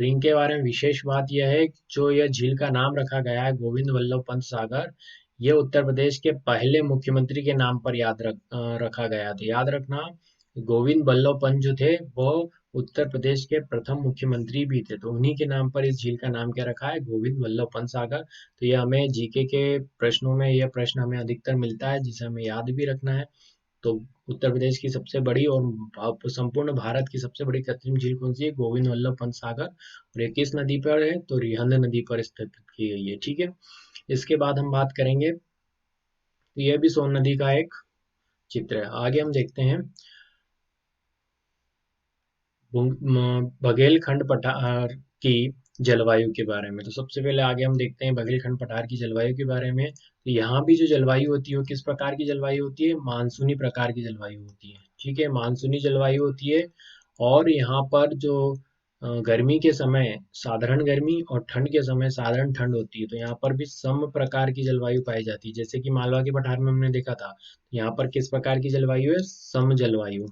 इनके बारे में विशेष बात यह है, जो यह झील का नाम रखा गया है गोविंद वल्लभ पंत सागर, यह उत्तर प्रदेश के पहले मुख्यमंत्री के नाम पर रखा गया था। याद रखना, गोविंद बल्लभ पंत जो थे वो उत्तर प्रदेश के प्रथम मुख्यमंत्री भी थे, तो उन्हीं के नाम पर इस झील का नाम क्या रखा है, गोविंद बल्लभ पंत सागर। तो ये हमें जीके के प्रश्नों में यह प्रश्न हमें अधिकतर मिलता है, जिसे हमें याद भी रखना है। तो उत्तर प्रदेश की सबसे बड़ी और संपूर्ण भारत की सबसे बड़ी कृत्रिम झील कौन सी है, गोविंद वल्लभ पंत सागर। और ये किस नदी पर है, तो रिहंद नदी पर स्थापित की गई है। ठीक है, इसके बाद हम बात करेंगे, तो यह भी सोन नदी का एक चित्र है। आगे हम देखते हैं बघेलखंड पठार की जलवायु के बारे में। तो सबसे पहले आगे हम देखते हैं बघेलखंड पठार की जलवायु के बारे में। तो यहाँ भी जो जलवायु होती है वो किस प्रकार की जलवायु होती है, मानसूनी प्रकार की जलवायु होती है। ठीक है, मानसूनी जलवायु होती है। और यहाँ पर जो गर्मी के समय साधारण गर्मी और ठंड के समय साधारण ठंड होती है। तो यहाँ पर भी सम प्रकार की जलवायु पाई जाती है, जैसे कि मालवा के पठार में हमने देखा था। यहाँ पर किस प्रकार की जलवायु है, सम जलवायु।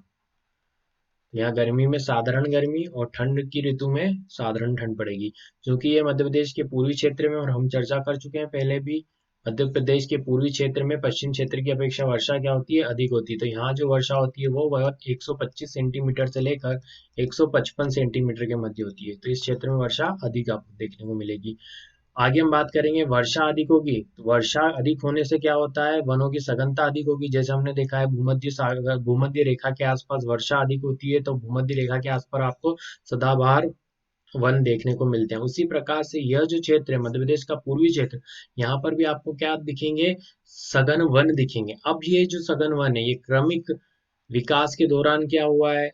यहाँ गर्मी में साधारण गर्मी और ठंड की ऋतु में साधारण ठंड पड़ेगी। क्योंकि ये मध्य प्रदेश के पूर्वी क्षेत्र में, और हम चर्चा कर चुके हैं पहले भी, मध्य प्रदेश के पूर्वी क्षेत्र में पश्चिम क्षेत्र की अपेक्षा वर्षा क्या होती है, अधिक होती है। तो यहाँ जो वर्षा होती है वो 125 सेंटीमीटर से लेकर 155 सेंटीमीटर के मध्य होती है। तो इस क्षेत्र में वर्षा अधिक आपको देखने को मिलेगी। आगे हम बात करेंगे, वर्षा अधिक होगी। तो वर्षा अधिक होने से क्या होता है, वनों की सघनता अधिक होगी। जैसे हमने देखा है भूमध्य सागर, भूमध्य रेखा के आसपास वर्षा अधिक होती है, तो भूमध्य रेखा के आसपास आपको सदाबहार वन देखने को मिलते हैं। उसी प्रकार से यह जो क्षेत्र है मध्य प्रदेश का पूर्वी क्षेत्र, यहाँ पर भी आपको क्या दिखेंगे, सघन वन दिखेंगे। अब ये जो सघन वन है, ये क्रमिक विकास के दौरान क्या हुआ है,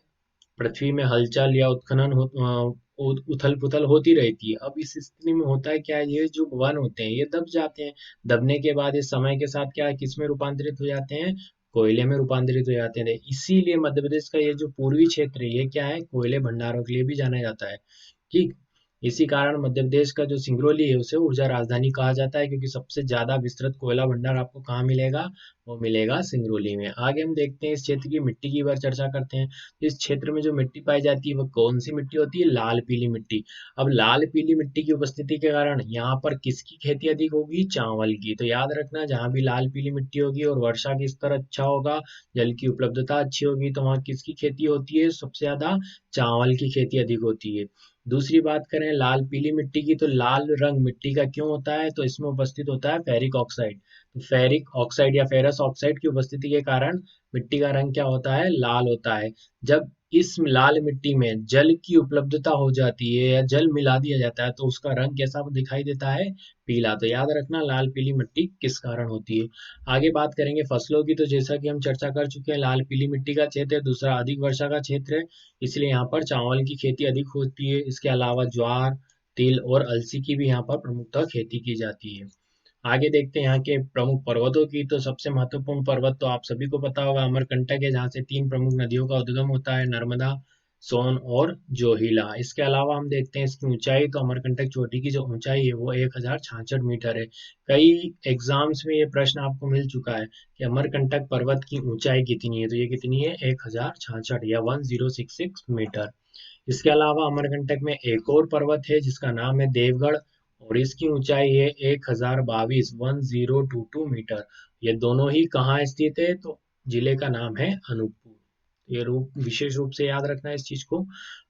पृथ्वी में हलचल या उत्खनन उथल पुथल होती रहती है। अब इस स्थिति में होता है क्या है, ये जो वन होते हैं ये दब जाते हैं। दबने के बाद ये समय के साथ क्या है, किस में रूपांतरित हो जाते हैं, कोयले में रूपांतरित हो जाते हैं। इसीलिए मध्य प्रदेश का ये जो पूर्वी क्षेत्र है ये क्या है, कोयले भंडारों के लिए भी जाना जाता है। ठीक, इसी कारण मध्य प्रदेश का जो सिंगरौली है उसे ऊर्जा राजधानी कहा जाता है, क्योंकि सबसे ज्यादा विस्तृत कोयला भंडार आपको कहाँ मिलेगा, वो मिलेगा सिंगरौली में। आगे हम देखते हैं इस क्षेत्र की मिट्टी की बार चर्चा करते हैं। इस क्षेत्र में जो मिट्टी पाई जाती है वह कौन सी मिट्टी होती है, लाल पीली मिट्टी। अब लाल पीली मिट्टी की उपस्थिति के कारण यहाँ पर किसकी खेती अधिक होगी, चावल की। तो याद रखना, जहाँ भी लाल पीली मिट्टी होगी और वर्षा का स्तर अच्छा होगा, जल की उपलब्धता अच्छी होगी, तो वहाँ किसकी खेती होती है, सबसे ज्यादा चावल की खेती अधिक होती है। दूसरी बात करें लाल पीली मिट्टी की, तो लाल रंग मिट्टी का क्यों होता है, तो इसमें उपस्थित होता है फेरिक ऑक्साइड। तो फेरिक ऑक्साइड या फेरस ऑक्साइड की उपस्थिति के कारण मिट्टी का रंग क्या होता है, लाल होता है। जब इस लाल मिट्टी में जल की उपलब्धता हो जाती है या जल मिला दिया जाता है, तो उसका रंग कैसा दिखाई देता है, पीला। तो याद रखना लाल पीली मिट्टी किस कारण होती है। आगे बात करेंगे फसलों की, तो जैसा कि हम चर्चा कर चुके हैं, लाल पीली मिट्टी का क्षेत्र है, दूसरा अधिक वर्षा का क्षेत्र है, इसलिए यहाँ पर चावल की खेती अधिक होती है। इसके अलावा ज्वार, तिल और अलसी की भी यहाँ पर प्रमुखतः खेती की जाती है। आगे देखते हैं यहाँ के प्रमुख पर्वतों की, तो सबसे महत्वपूर्ण पर्वत तो आप सभी को पता होगा, अमरकंटक है, जहाँ से तीन प्रमुख नदियों का उद्गम होता है, नर्मदा, सोन और जोहिला। इसके अलावा हम देखते हैं इसकी ऊंचाई, तो अमरकंटक चोटी की जो ऊंचाई है वो 1066 मीटर है। कई एग्जाम्स में ये प्रश्न आपको मिल चुका है कि अमरकंटक पर्वत की ऊंचाई कितनी है, तो ये कितनी है, 1066 या 1066 मीटर। इसके अलावा अमरकंटक में एक और पर्वत है जिसका नाम है देवगढ़, और इसकी ऊंचाई है 1022 ये दोनों ही कहाँ स्थित है, तो जिले का नाम है अनूपपुर। ये रूप विशेष रूप से याद रखना है इस चीज को।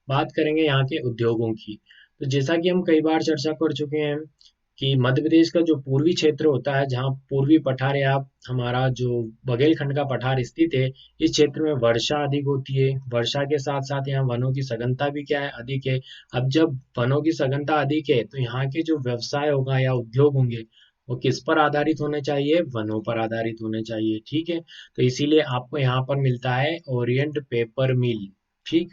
बात करेंगे यहाँ के उद्योगों की, तो जैसा कि हम कई बार चर्चा कर चुके हैं कि मध्य प्रदेश का जो पूर्वी क्षेत्र होता है, जहाँ पूर्वी पठार या हमारा जो बघेलखंड का पठार स्थित है, इस क्षेत्र में वर्षा अधिक होती है। वर्षा के साथ साथ यहाँ वनों की सघनता भी क्या है, अधिक है। अब जब वनों की सघनता अधिक है, तो यहाँ के जो व्यवसाय होगा या उद्योग होंगे वो किस पर आधारित होने चाहिए, वनों पर आधारित होने चाहिए। ठीक है, तो इसीलिए आपको यहाँ पर मिलता है ओरिएंट पेपर मिल। ठीक,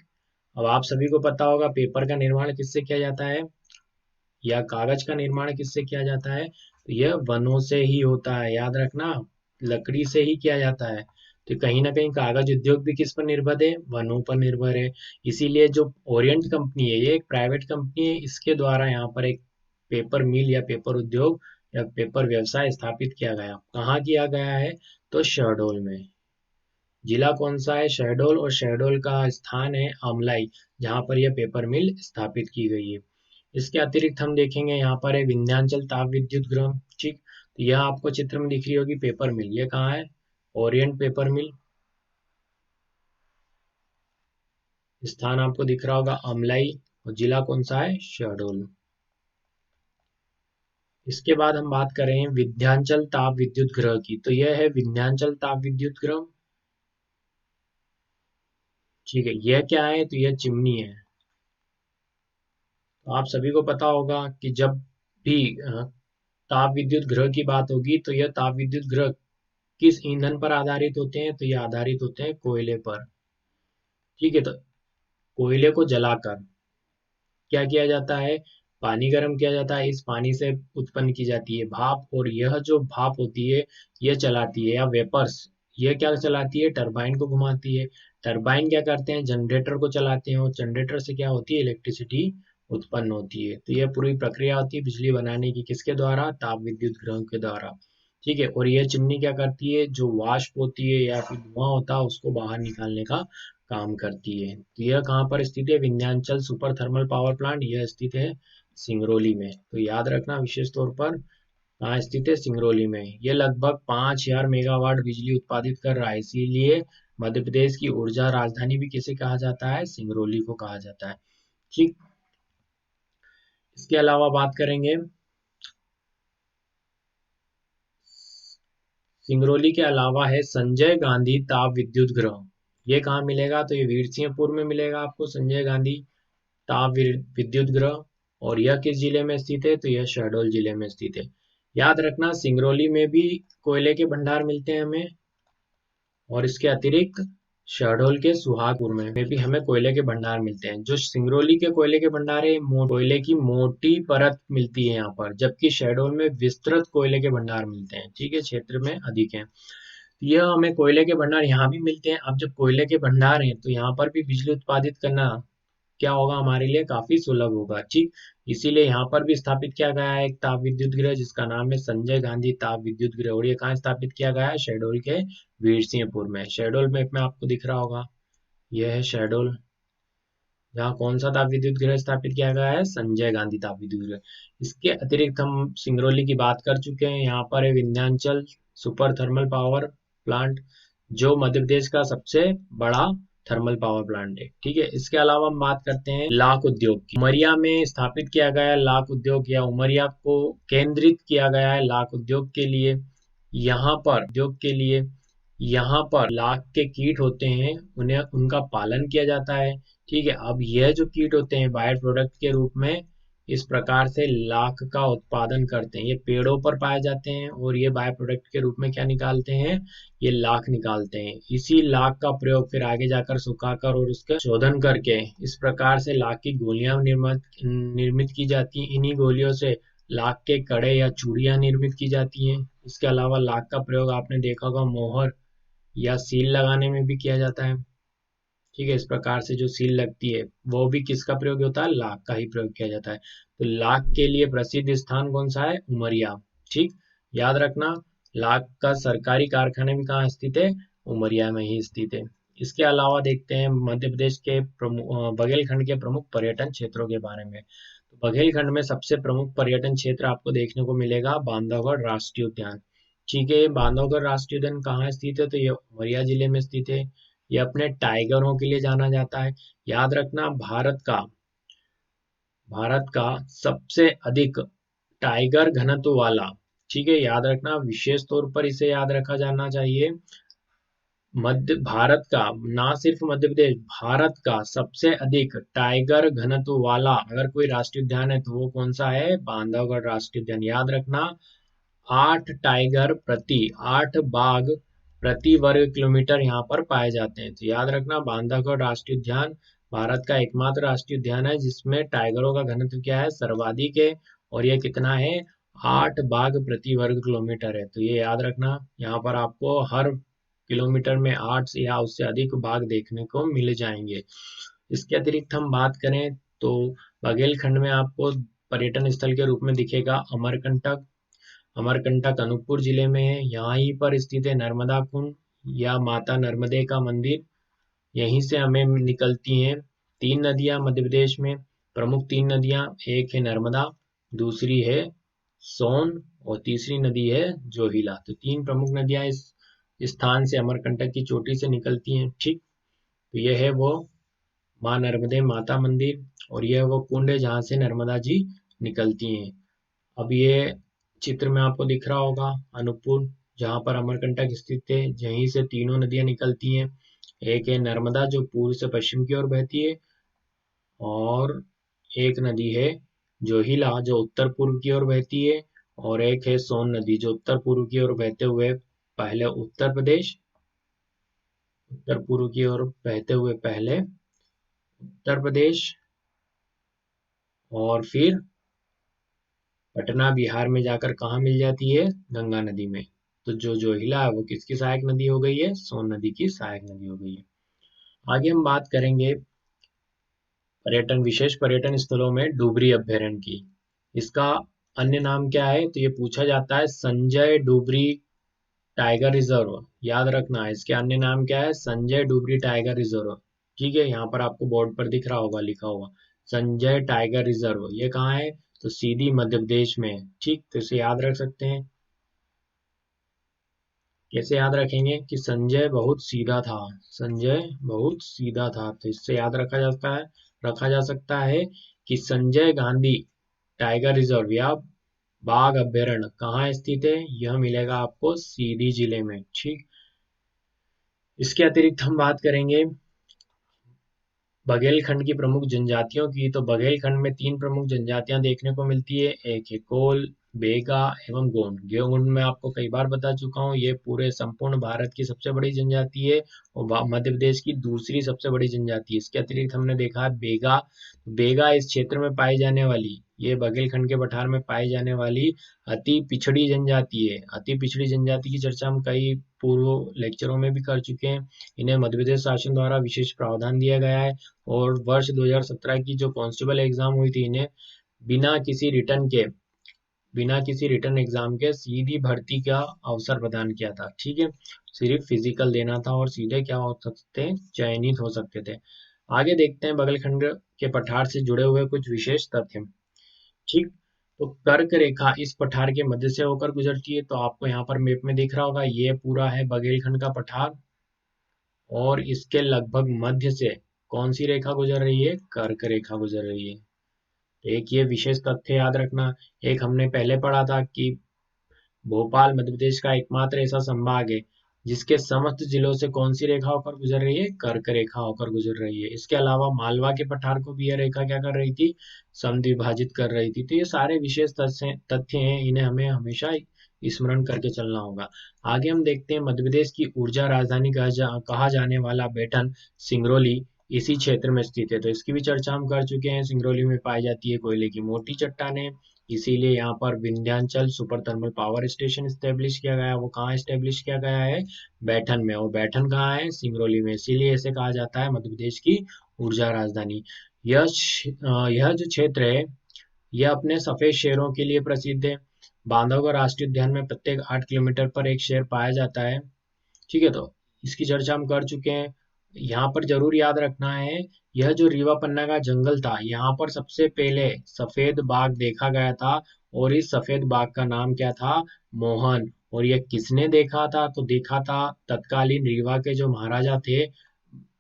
अब आप सभी को पता होगा पेपर का निर्माण किससे किया जाता है, या कागज का निर्माण किससे किया जाता है, तो यह वनों से ही होता है। याद रखना, लकड़ी से ही किया जाता है। तो कहीं ना कहीं कागज उद्योग भी किस पर निर्भर है, वनों पर निर्भर है। इसीलिए जो ओरिएंट कंपनी है ये एक प्राइवेट कंपनी है, इसके द्वारा यहाँ पर एक पेपर मिल या पेपर उद्योग या पेपर व्यवसाय स्थापित किया गया। कहाँ किया गया है, तो शहडोल में। जिला कौन सा है, शहडोल, और शहडोल का स्थान है आमलाई, जहाँ पर यह पेपर मिल स्थापित की गई है। इसके अतिरिक्त हम देखेंगे यहाँ पर है विंध्याचल ताप विद्युत गृह। ठीक, तो यह आपको चित्र में दिख रही होगी पेपर मिल, ये कहाँ है, ओरिएंट पेपर मिल। स्थान आपको दिख रहा होगा अमलाई, और जिला कौन सा है, शहडोल। इसके बाद हम बात करें विंध्याचल ताप विद्युत गृह की, तो यह है विंध्याचल ताप विद्युत गृह। ठीक है, यह क्या है, तो यह चिमनी है। तो आप सभी को पता होगा कि जब भी ताप विद्युत गृह की बात होगी, तो यह ताप विद्युत गृह किस ईंधन पर आधारित होते हैं, तो ये आधारित होते हैं कोयले पर। ठीक है, तो कोयले को जलाकर क्या किया जाता है, पानी गर्म किया जाता है, इस पानी से उत्पन्न की जाती है भाप, और यह जो भाप होती है यह चलाती है, या वेपर्स, यह क्या चलाती है, टरबाइन को घुमाती है। टरबाइन क्या करते हैं, जनरेटर को चलाते हैं, और जनरेटर से क्या होती है, इलेक्ट्रिसिटी उत्पन्न होती है। तो यह पूरी प्रक्रिया होती है बिजली बनाने की, किसके द्वारा, ताप विद्युत गृह के द्वारा। ठीक है, और यह चिमनी क्या करती है, जो वाष्प होती है या फिर धुआं होता है उसको बाहर निकालने का काम करती है। तो यह कहाँ पर स्थित है, Vindhyachal super thermal power plant, यह स्थित है सिंगरौली में। तो याद रखना विशेष तौर पर कहाँ स्थित है, सिंगरौली में। यह लगभग 5000 मेगावाट बिजली उत्पादित कर रहा है, इसीलिए मध्य प्रदेश की ऊर्जा राजधानी भी किसे कहा जाता है, सिंगरौली को कहा जाता है। ठीक, इसके अलावा बात करेंगे सिंगरौली के अलावा है संजय गांधी ताप विद्युत गृह। ये कहाँ मिलेगा, तो ये वीरसिंहपुर में मिलेगा आपको, संजय गांधी ताप विद्युत गृह। और यह किस जिले में स्थित है, तो यह शहडोल जिले में स्थित है। याद रखना सिंगरौली में भी कोयले के भंडार मिलते हैं हमें, और इसके अतिरिक्त शहडोल के सुहागपुर में भी हमें कोयले के भंडार मिलते हैं। जो सिंगरौली के कोयले के भंडार है, कोयले की मोटी परत मिलती है यहाँ पर, जबकि शहडोल में विस्तृत कोयले के भंडार मिलते हैं। ठीक है, क्षेत्र में अधिक है। यह हमें कोयले के भंडार यहाँ भी मिलते हैं। अब जब कोयले के भंडार हैं, तो यहाँ पर भी बिजली उत्पादित करना क्या होगा, हमारे लिए काफी सुलभ होगा। ठीक, इसीलिए यहाँ पर भी स्थापित किया गया है एक ताप विद्युत गृह, जिसका नाम है संजय गांधी ताप विद्युत गृह। और ये कहाँ स्थापित किया गया है, शहडोल के वीरसिंहपुर में। शहडोल मैप में आपको दिख रहा होगा, यह है शहडोल, जहाँ कौन सा ताप विद्युत गृह स्थापित किया गया है, संजय गांधी ताप विद्युत गृह। इसके अतिरिक्त हम सिंगरौली की बात कर चुके हैं। यहाँ पर है Vindhyachal super thermal power plant, जो मध्य प्रदेश का सबसे बड़ा थर्मल पावर प्लांट है। ठीक है, इसके अलावा हम बात करते हैं लाख उद्योग की। उमरिया में स्थापित किया गया है लाख उद्योग, या उमरिया को केंद्रित किया गया है लाख उद्योग के लिए। यहाँ पर उद्योग के लिए, यहाँ पर लाख के कीट होते हैं, उन्हें उनका पालन किया जाता है। ठीक है, अब यह जो कीट होते हैं बाय प्रोडक्ट के रूप में इस प्रकार से लाख का उत्पादन करते हैं। ये पेड़ों पर पाए जाते हैं, और ये बाय प्रोडक्ट के रूप में क्या निकालते हैं, ये लाख निकालते हैं। इसी लाख का प्रयोग फिर आगे जाकर सुखाकर और उसका शोधन करके इस प्रकार से लाख की गोलियां निर्मित की जाती हैं। इन्हीं गोलियों से लाख के कड़े या चूड़ियां निर्मित की जाती हैं। इसके अलावा लाख का प्रयोग आपने देखा होगा मोहर या सील लगाने में भी किया जाता है। ठीक है, इस प्रकार से जो सील लगती है वो भी किसका प्रयोग होता है, लाख का ही प्रयोग किया जाता है। तो लाख के लिए प्रसिद्ध स्थान कौन सा है, उमरिया। ठीक, याद रखना लाख का सरकारी कारखाना भी कहाँ स्थित है, उमरिया में ही स्थित है। इसके अलावा देखते हैं मध्य प्रदेश के बघेलखंड के प्रमुख पर्यटन क्षेत्रों के बारे में। तो बघेलखंड में सबसे प्रमुख पर्यटन क्षेत्र आपको देखने को मिलेगा बांधवगढ़ राष्ट्रीय उद्यान। ठीक है, बांधवगढ़ राष्ट्रीय उद्यान कहाँ स्थित है, तो ये उमरिया जिले में स्थित है। ये अपने टाइगरों के लिए जाना जाता है। याद रखना भारत का सबसे अधिक टाइगर घनत्व वाला, ठीक है, याद रखना विशेष तौर पर इसे याद रखा जाना चाहिए। मध्य भारत का, ना सिर्फ मध्य प्रदेश, भारत का सबसे अधिक टाइगर घनत्व वाला अगर कोई राष्ट्रीय उद्यान है तो वो कौन सा है, बांधवगढ़ राष्ट्रीय उद्यान। याद रखना 8 बाघ प्रति वर्ग किलोमीटर यहाँ पर पाए जाते हैं। तो याद रखना बांधवगढ़ राष्ट्रीय उद्यान भारत का एकमात्र राष्ट्रीय उद्यान है जिसमें टाइगरों का घनत्व क्या है, सर्वाधिक है। और ये कितना है, 8 बाघ प्रति वर्ग किलोमीटर है। तो ये याद रखना, यहाँ पर आपको हर किलोमीटर में 8 या उससे अधिक बाघ देखने को मिल जाएंगे। इसके अतिरिक्त हम बात करें तो बघेलखंड में आपको पर्यटन स्थल के रूप में दिखेगा अमरकंटक। अमरकंटक अनूपपुर जिले में है। यहाँ ही पर स्थित है नर्मदा कुंड या माता नर्मदे का मंदिर। यहीं से हमें निकलती हैं 3 नदियां मध्य प्रदेश में। प्रमुख 3 नदियां, एक है नर्मदा, दूसरी है सोन, और तीसरी नदी है जोहिला। तो 3 प्रमुख नदियां इस स्थान से अमरकंटक की चोटी से निकलती हैं। ठीक, तो यह है वो माँ नर्मदे माता मंदिर, और यह वो कुंड है जहाँ से नर्मदा जी निकलती हैं। अब ये चित्र में आपको दिख रहा होगा अनूपपुर, जहाँ पर अमरकंटक स्थित है, यहीं से तीनों नदियाँ निकलती हैं। एक है नर्मदा जो पूर्व से पश्चिम की ओर बहती है, और एक नदी है जोहिला जो उत्तर पूर्व की ओर बहती है, और एक है सोन नदी जो उत्तर पूर्व की ओर बहते हुए पहले उत्तर पूर्व की ओर बहते हुए पहले उत्तर प्रदेश और फिर पटना बिहार में जाकर कहाँ मिल जाती है, गंगा नदी में। तो जो जोहिला है वो किसकी सहायक नदी हो गई है, सोन नदी की सहायक नदी हो गई है। आगे हम बात करेंगे पर्यटन विशेष पर्यटन स्थलों में डुबरी अभयारण्य की। इसका अन्य नाम क्या है, तो ये पूछा जाता है संजय डुबरी टाइगर रिजर्व। याद रखना है इसके अन्य नाम क्या है, संजय डुबरी टाइगर रिजर्व। ठीक है, यहाँ पर आपको बोर्ड पर दिख रहा होगा लिखा हुआ संजय टाइगर रिजर्व। ये कहाँ है, तो सीधी मध्य प्रदेश में है। ठीक, तो इसे याद रख सकते हैं। कैसे याद रखेंगे कि संजय बहुत सीधा था, संजय बहुत सीधा था, तो इससे याद रखा जा सकता है कि संजय गांधी टाइगर रिजर्व या बाघ अभ्यारण्य कहाँ स्थित है, यह मिलेगा आपको सीधी जिले में। ठीक, इसके अतिरिक्त हम बात करेंगे बघेलखंड की प्रमुख जनजातियों की। तो बघेलखंड में तीन प्रमुख जनजातियां देखने को मिलती है, एक है कोल, बेगा एवं गोंड। गोंड मैं आपको कई बार बता चुका हूँ, ये पूरे संपूर्ण भारत की सबसे बड़ी जनजाति है और मध्य प्रदेश की दूसरी सबसे बड़ी जनजाति है। इसके अतिरिक्त हमने देखा है बेगा। बेगा इस क्षेत्र में पाई जाने वाली, ये बघेलखंड के पठार में पाई जाने वाली अति पिछड़ी जनजाति है। अति पिछड़ी जनजाति की चर्चा हम कई पूर्व लेक्चरों में भी कर चुके हैं। इन्हें मध्य प्रदेश शासन द्वारा विशेष प्रावधान दिया गया है, और वर्ष 2017 की जो कांस्टेबल एग्जाम हुई थी, इन्हें बिना किसी रिटर्न के बिना किसी रिटर्न एग्जाम के सीधी भर्ती का अवसर प्रदान किया था। ठीक है, सिर्फ फिजिकल देना था और सीधे क्या हो सकते थे, चयनित हो सकते थे। आगे देखते हैं बगलखंड के पठार से जुड़े हुए कुछ विशेष तथ्य। ठीक, तो कर्क रेखा इस पठार के मध्य से होकर गुजरती है। तो आपको यहाँ पर मैप में दिख रहा होगा, ये पूरा है बघेलखंड का पठार, और इसके लगभग मध्य से कौन सी रेखा गुजर रही है, कर्क रेखा गुजर रही है। तो एक ये विशेष तथ्य याद रखना। एक हमने पहले पढ़ा था कि भोपाल मध्य प्रदेश का एकमात्र ऐसा संभाग है जिसके समस्त जिलों से कौन सी रेखा होकर गुजर रही है, कर्क रेखा होकर गुजर रही है। इसके अलावा मालवा के पठार को भी यह रेखा क्या कर रही थी, समद्विभाजित कर रही थी। तो ये सारे विशेष तथ्य हैं, इन्हें हमें हमेशा स्मरण करके चलना होगा। आगे हम देखते हैं मध्य प्रदेश की ऊर्जा राजधानी कहा जाने वाला बेटन सिंगरौली इसी क्षेत्र में स्थित है। तो इसकी भी चर्चा हम कर चुके हैं। सिंगरौली में पाई जाती है कोयले की मोटी चट्टानें, इसीलिए यहाँ पर Vindhyachal super thermal power station establish किया गया है। वो कहाँ स्टेब्लिश किया गया है, बैठन में, और बैठन कहाँ है, सिंगरौली में। इसीलिए इसे कहा जाता है मध्य प्रदेश की ऊर्जा राजधानी। यह जो क्षेत्र है यह अपने सफेद शेरों के लिए प्रसिद्ध है। बांधवगढ़ राष्ट्रीय उद्यान में प्रत्येक 8 किलोमीटर पर एक शेर पाया जाता है। ठीक है, तो इसकी चर्चा हम कर चुके हैं। यहाँ पर जरूर याद रखना है, यह जो रीवा पन्ना का जंगल था, यहाँ पर सबसे पहले सफेद बाघ देखा गया था, और इस सफेद बाघ का नाम क्या था, मोहन। और यह किसने देखा था, तो देखा था तत्कालीन रीवा के जो महाराजा थे,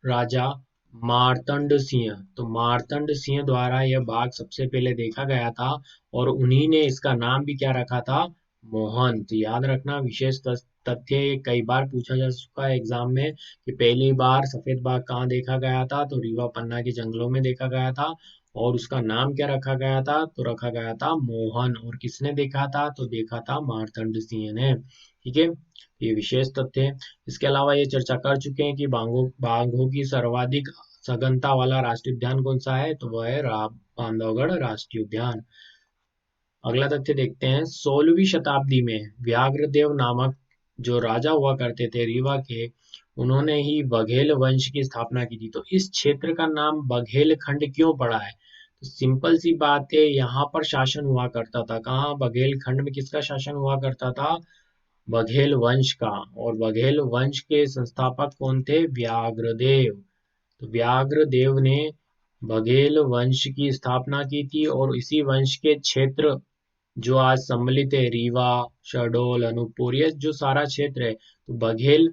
राजा मार्तंड सिंह। तो मार्तंड सिंह द्वारा यह बाघ सबसे पहले देखा गया था, और उन्हीं ने इसका नाम भी क्या रखा था, मोहन। तो याद रखना विशेष तथ्य, ये कई बार पूछा जा चुका है एग्जाम में कि पहली बार सफेद बाघ कहाँ देखा गया था, तो रीवा पन्ना के जंगलों में देखा गया था, और उसका नाम क्या रखा गया था, तो रखा गया था मोहन। और किसने देखा था, तो देखा था मार्तंड सिंह ने। ठीक है, ये विशेष तथ्य है। इसके अलावा ये चर्चा कर चुके हैं कि बाघों की सर्वाधिक सघनता वाला राष्ट्रीय उद्यान कौन सा है, तो वह है बांधवगढ़ राष्ट्रीय उद्यान। अगला तथ्य देखते हैं, 16वीं शताब्दी में व्याघ्रदेव नामक जो राजा हुआ करते थे रीवा के, उन्होंने ही बघेल वंश की स्थापना की थी। तो इस क्षेत्र का नाम बघेलखंड क्यों पड़ा है, तो सिंपल सी बात है, यहाँ पर शासन हुआ करता था। कहाँ, बघेलखंड में किसका शासन हुआ करता था, बघेल वंश का। और बघेल वंश के संस्थापक कौन थे, व्याघ्रदेव। तो व्याघ्रदेव ने बघेल वंश की स्थापना की थी, और इसी वंश के क्षेत्र जो आज सम्मिलित है, रीवा, शहडोल, अनूपपुर, ये जो सारा क्षेत्र है, तो बघेल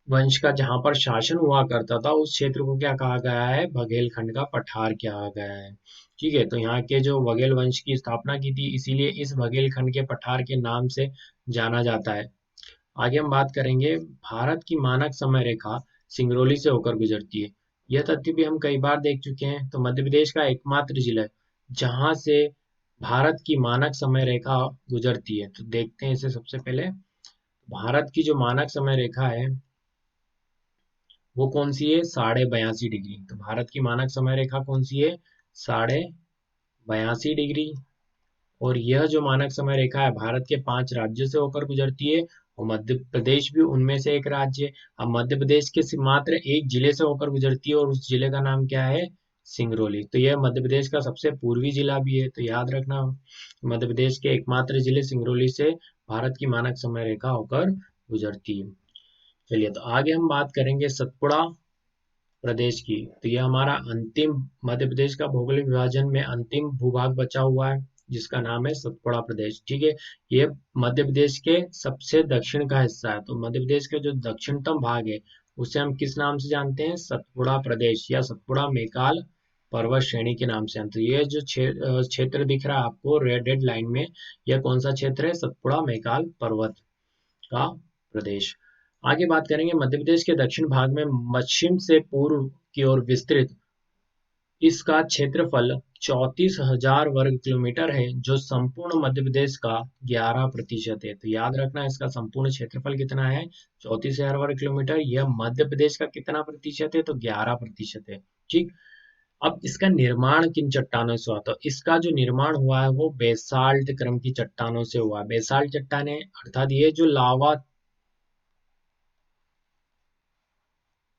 वंश का जहां पर शासन हुआ करता था उस क्षेत्र को क्या कहा गया है, बघेलखंड का पठार कहा गया है। ठीक है, तो यहाँ के जो बघेल वंश की स्थापना की थी इसीलिए इस बघेलखंड के पठार के नाम से जाना जाता है। आगे हम बात करेंगे, भारत की मानक समय रेखा सिंगरौली से होकर गुजरती है। यह तथ्य भी हम कई बार देख चुके हैं। तो मध्य प्रदेश का एकमात्र जिला है जहां से भारत की मानक समय रेखा गुजरती है। तो देखते हैं इसे सबसे पहले। भारत की जो मानक समय रेखा है वो कौन सी है, 82.5 डिग्री। तो भारत की मानक समय रेखा कौन सी है, 82.5 डिग्री। और यह जो मानक समय रेखा है भारत के 5 राज्यों से होकर गुजरती है और मध्य प्रदेश भी उनमें से एक राज्य है। अब मध्य प्रदेश के मात्र एक जिले से होकर गुजरती है और उस जिले का नाम क्या है, सिंगरौली। तो यह मध्य प्रदेश का सबसे पूर्वी जिला भी है, तो याद रखना मध्य प्रदेश के एकमात्र जिले सिंगरौली से भारत की मानक समय रेखा होकर गुजरती है। चलिए, तो आगे हम बात करेंगे सतपुड़ा प्रदेश की। तो यह हमारा अंतिम, मध्य प्रदेश का भौगोलिक विभाजन में अंतिम भूभाग बचा हुआ है जिसका नाम है सतपुड़ा प्रदेश। ठीक है, ये मध्य प्रदेश के सबसे दक्षिण का हिस्सा है। तो मध्य प्रदेश का जो दक्षिणतम भाग है उसे हम किस नाम से जानते हैं, सतपुड़ा प्रदेश या सतपुड़ा मैकाल पर्वत श्रेणी के नाम से जानते हैं। ये जो क्षेत्र दिख रहा है आपको रेड रेड लाइन में, यह कौन सा क्षेत्र है, सतपुड़ा मैकाल पर्वत का प्रदेश। आगे बात करेंगे, मध्य प्रदेश के दक्षिण भाग में पश्चिम से पूर्व की ओर विस्तृत इसका क्षेत्रफल 34,000 वर्ग किलोमीटर है जो संपूर्ण मध्य प्रदेश का 11% है। तो याद रखना इसका संपूर्ण क्षेत्रफल कितना है, 34,000 वर्ग किलोमीटर। यह मध्य प्रदेश का कितना प्रतिशत है, तो 11% है। ठीक, अब इसका निर्माण किन चट्टानों से हुआ, तो इसका जो निर्माण हुआ है वो बेसाल्ट क्रम की चट्टानों से हुआ है। बेसाल्ट चट्टानें अर्थात ये जो लावा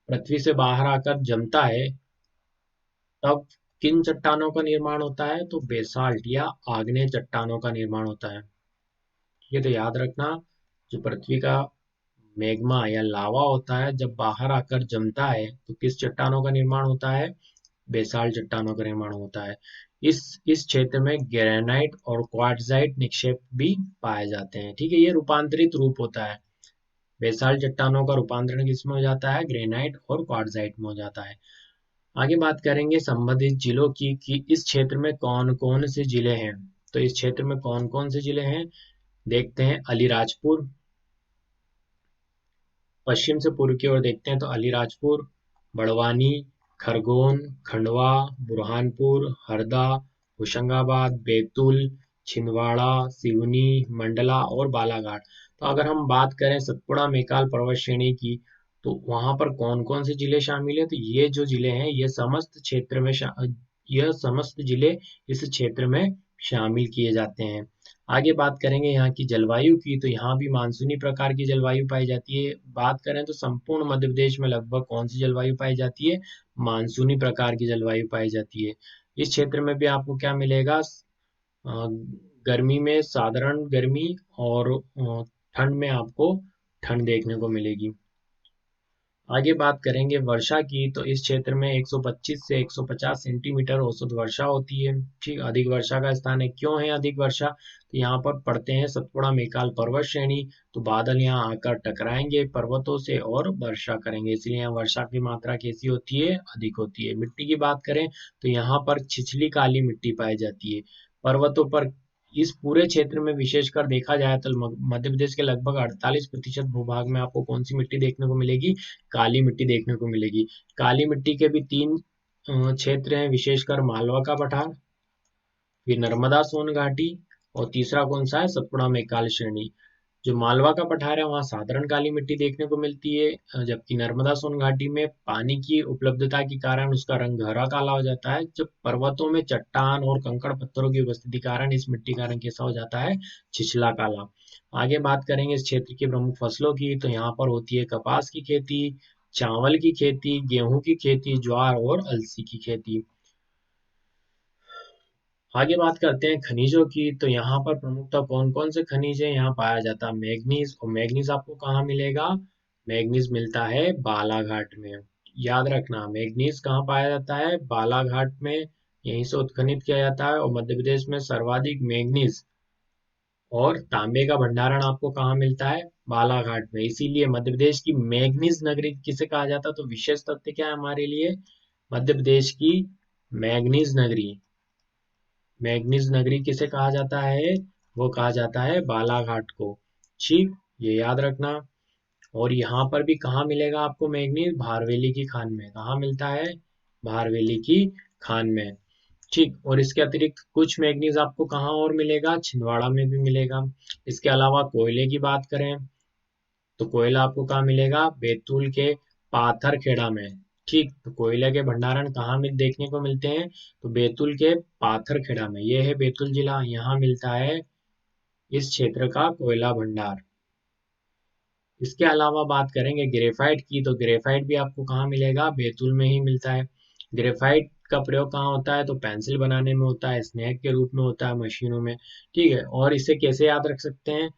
पृथ्वी से बाहर आकर जमता है तब किन चट्टानों का निर्माण होता है, तो बेसाल्ट या आग्नेय चट्टानों का निर्माण होता है। ये तो याद रखना, जो पृथ्वी का मैग्मा या लावा होता है जब बाहर आकर जमता है तो किस चट्टानों का निर्माण होता है, बेसाल्ट चट्टानों का निर्माण होता है। इस क्षेत्र में ग्रेनाइट और क्वार्ट्जाइट निक्षेप भी पाए जाते हैं। ठीक है, ये रूपांतरित रूप होता है। बेसाल्ट चट्टानों का रूपांतरण किसमें हो जाता है, ग्रेनाइट और क्वार्ट्जाइट में हो जाता है। आगे बात करेंगे संबंधित जिलों की कि इस क्षेत्र में कौन कौन से जिले हैं। तो इस क्षेत्र में कौन कौन से जिले हैं, देखते हैं। अलीराजपुर, पश्चिम से पूर्व की ओर देखते हैं तो अलीराजपुर, बड़वानी, खरगोन, खंडवा, बुरहानपुर, हरदा, होशंगाबाद, बैतूल, छिंदवाड़ा, सिवनी, मंडला और बालाघाट। तो अगर हम बात करें सतपुड़ा मैकाल पर्वत श्रेणी की तो वहां पर कौन कौन से जिले शामिल है, तो ये जो जिले हैं ये समस्त क्षेत्र में यह समस्त जिले इस क्षेत्र में शामिल किए जाते हैं। आगे बात करेंगे यहाँ की जलवायु की, तो यहाँ भी मानसूनी प्रकार की जलवायु पाई जाती है। बात करें तो संपूर्ण मध्य प्रदेश में लगभग कौन सी जलवायु पाई जाती है, मानसूनी प्रकार की जलवायु पाई जाती है। इस क्षेत्र में भी आपको क्या मिलेगा, गर्मी में साधारण गर्मी और ठंड में आपको ठंड देखने को मिलेगी। आगे बात करेंगे वर्षा की, तो इस क्षेत्र में 125 से 150 सेंटीमीटर औसत वर्षा होती है। ठीक, अधिक वर्षा का स्थान है। क्यों है अधिक वर्षा, तो यहाँ पर पड़ते हैं सतपुड़ा मैकाल पर्वत श्रेणी, तो बादल यहाँ आकर टकराएंगे पर्वतों से और वर्षा करेंगे, इसलिए यहाँ वर्षा की मात्रा कैसी होती है, अधिक होती है। मिट्टी की बात करें तो यहाँ पर छिछली काली मिट्टी पाई जाती है। पर्वतों पर इस पूरे क्षेत्र में विशेषकर देखा जाए तो मध्य प्रदेश के लगभग 48% भूभाग में आपको कौन सी मिट्टी देखने को मिलेगी, काली मिट्टी देखने को मिलेगी। काली मिट्टी के भी तीन क्षेत्र हैं, विशेषकर मालवा का पठार, फिर नर्मदा सोन घाटी और तीसरा कौन सा है, सतपुड़ा मैकाल श्रेणी। जो मालवा का पठार है वहाँ साधारण काली मिट्टी देखने को मिलती है, जबकि नर्मदा सोन घाटी में पानी की उपलब्धता के कारण उसका रंग गहरा काला हो जाता है। जब पर्वतों में चट्टान और कंकड़ पत्थरों की उपस्थिति के कारण इस मिट्टी का रंग कैसा हो जाता है, छिछला काला। आगे बात करेंगे इस क्षेत्र की प्रमुख फसलों की, तो यहाँ पर होती है कपास की खेती, चावल की खेती, गेहूं की खेती, ज्वार और अलसी की खेती। आगे बात करते हैं खनिजों की, तो यहाँ पर प्रमुखतः कौन कौन से खनिज है, यहाँ पाया जाता है मैग्नीज। और मैग्नीज आपको कहाँ मिलेगा, मैग्नीज मिलता है बालाघाट में। याद रखना मैग्नीज कहाँ पाया जाता है, बालाघाट में, यहीं से उत्खनित किया जाता है। और मध्य प्रदेश में सर्वाधिक मैग्नीज और तांबे का भंडारण आपको कहाँ मिलता है? बालाघाट में। इसीलिए मध्य प्रदेश की मैग्नीज नगरी किसे कहा जाता है? तो विशेष तथ्य क्या है हमारे लिए? मध्य प्रदेश की मैग्नीज नगरी। मैग्नीज नगरी किसे कहा जाता है? वो कहा जाता है बालाघाट को। ठीक, ये याद रखना। और यहाँ पर भी कहाँ मिलेगा आपको मैग्नीज? भारवेली की खान में। कहाँ मिलता है? भारवेली की खान में। ठीक, और इसके अतिरिक्त कुछ मैग्नीज आपको कहाँ और मिलेगा? छिंदवाड़ा में भी मिलेगा। इसके अलावा कोयले की बात करें तो कोयला आपको कहाँ मिलेगा? बैतूल के पाथरखेड़ा में। ठीक, तो कोयले के भंडारण कहाँ में देखने को मिलते हैं? तो बैतूल के पाथरखेड़ा में। यह है बैतूल जिला, यहाँ मिलता है इस क्षेत्र का कोयला भंडार। इसके अलावा बात करेंगे ग्रेफाइट की, तो ग्रेफाइट भी आपको कहाँ मिलेगा? बैतूल में ही मिलता है। ग्रेफाइट का प्रयोग कहाँ होता है? तो पेंसिल बनाने में होता है, स्नेक के रूप में होता है मशीनों में। ठीक है, और इसे कैसे याद रख सकते हैं?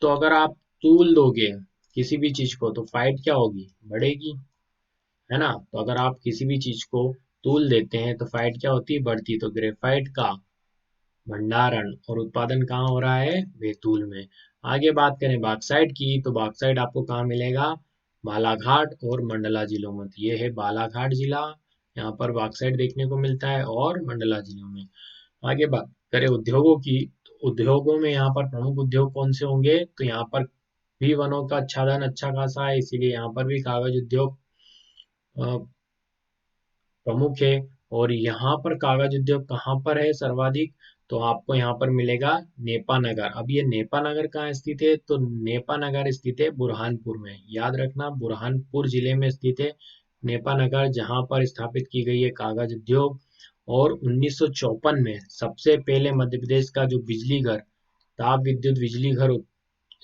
तो अगर आप तूल दोगे किसी भी चीज को तो फाइट क्या होगी? बढ़ेगी, है ना? तो अगर आप किसी भी चीज को तूल देते हैं तो फाइट क्या होती है? बढ़ती। तो ग्रेफाइट का भंडारण और उत्पादन कहाँ हो रहा है? बैतूल में। आगे बात करें बॉक्साइट की, तो बॉक्साइट आपको कहाँ मिलेगा? बालाघाट और मंडला जिलों में। तो ये है बालाघाट जिला, यहाँ पर बॉक्साइट देखने को मिलता है, और मंडला जिलों में। आगे बात करें उद्योगों की, तो उद्योगों में यहाँ पर प्रमुख उद्योग कौन से होंगे? तो यहाँ पर भी वनों का आच्छादन अच्छा खासा है, इसीलिए यहाँ पर भी कागज उद्योग प्रमुख है। और यहाँ पर कागज उद्योग कहाँ पर है सर्वाधिक? तो आपको यहाँ पर मिलेगा नेपा नगर। अब ये नेपा नगर कहाँ स्थित है? तो नेपा नगर स्थित है बुरहानपुर में। याद रखना, बुरहानपुर जिले में स्थित है नेपा नगर, जहाँ पर स्थापित की गई है कागज उद्योग। और 1954 में सबसे पहले मध्य प्रदेश का जो बिजली घर, ताप विद्युत बिजली घर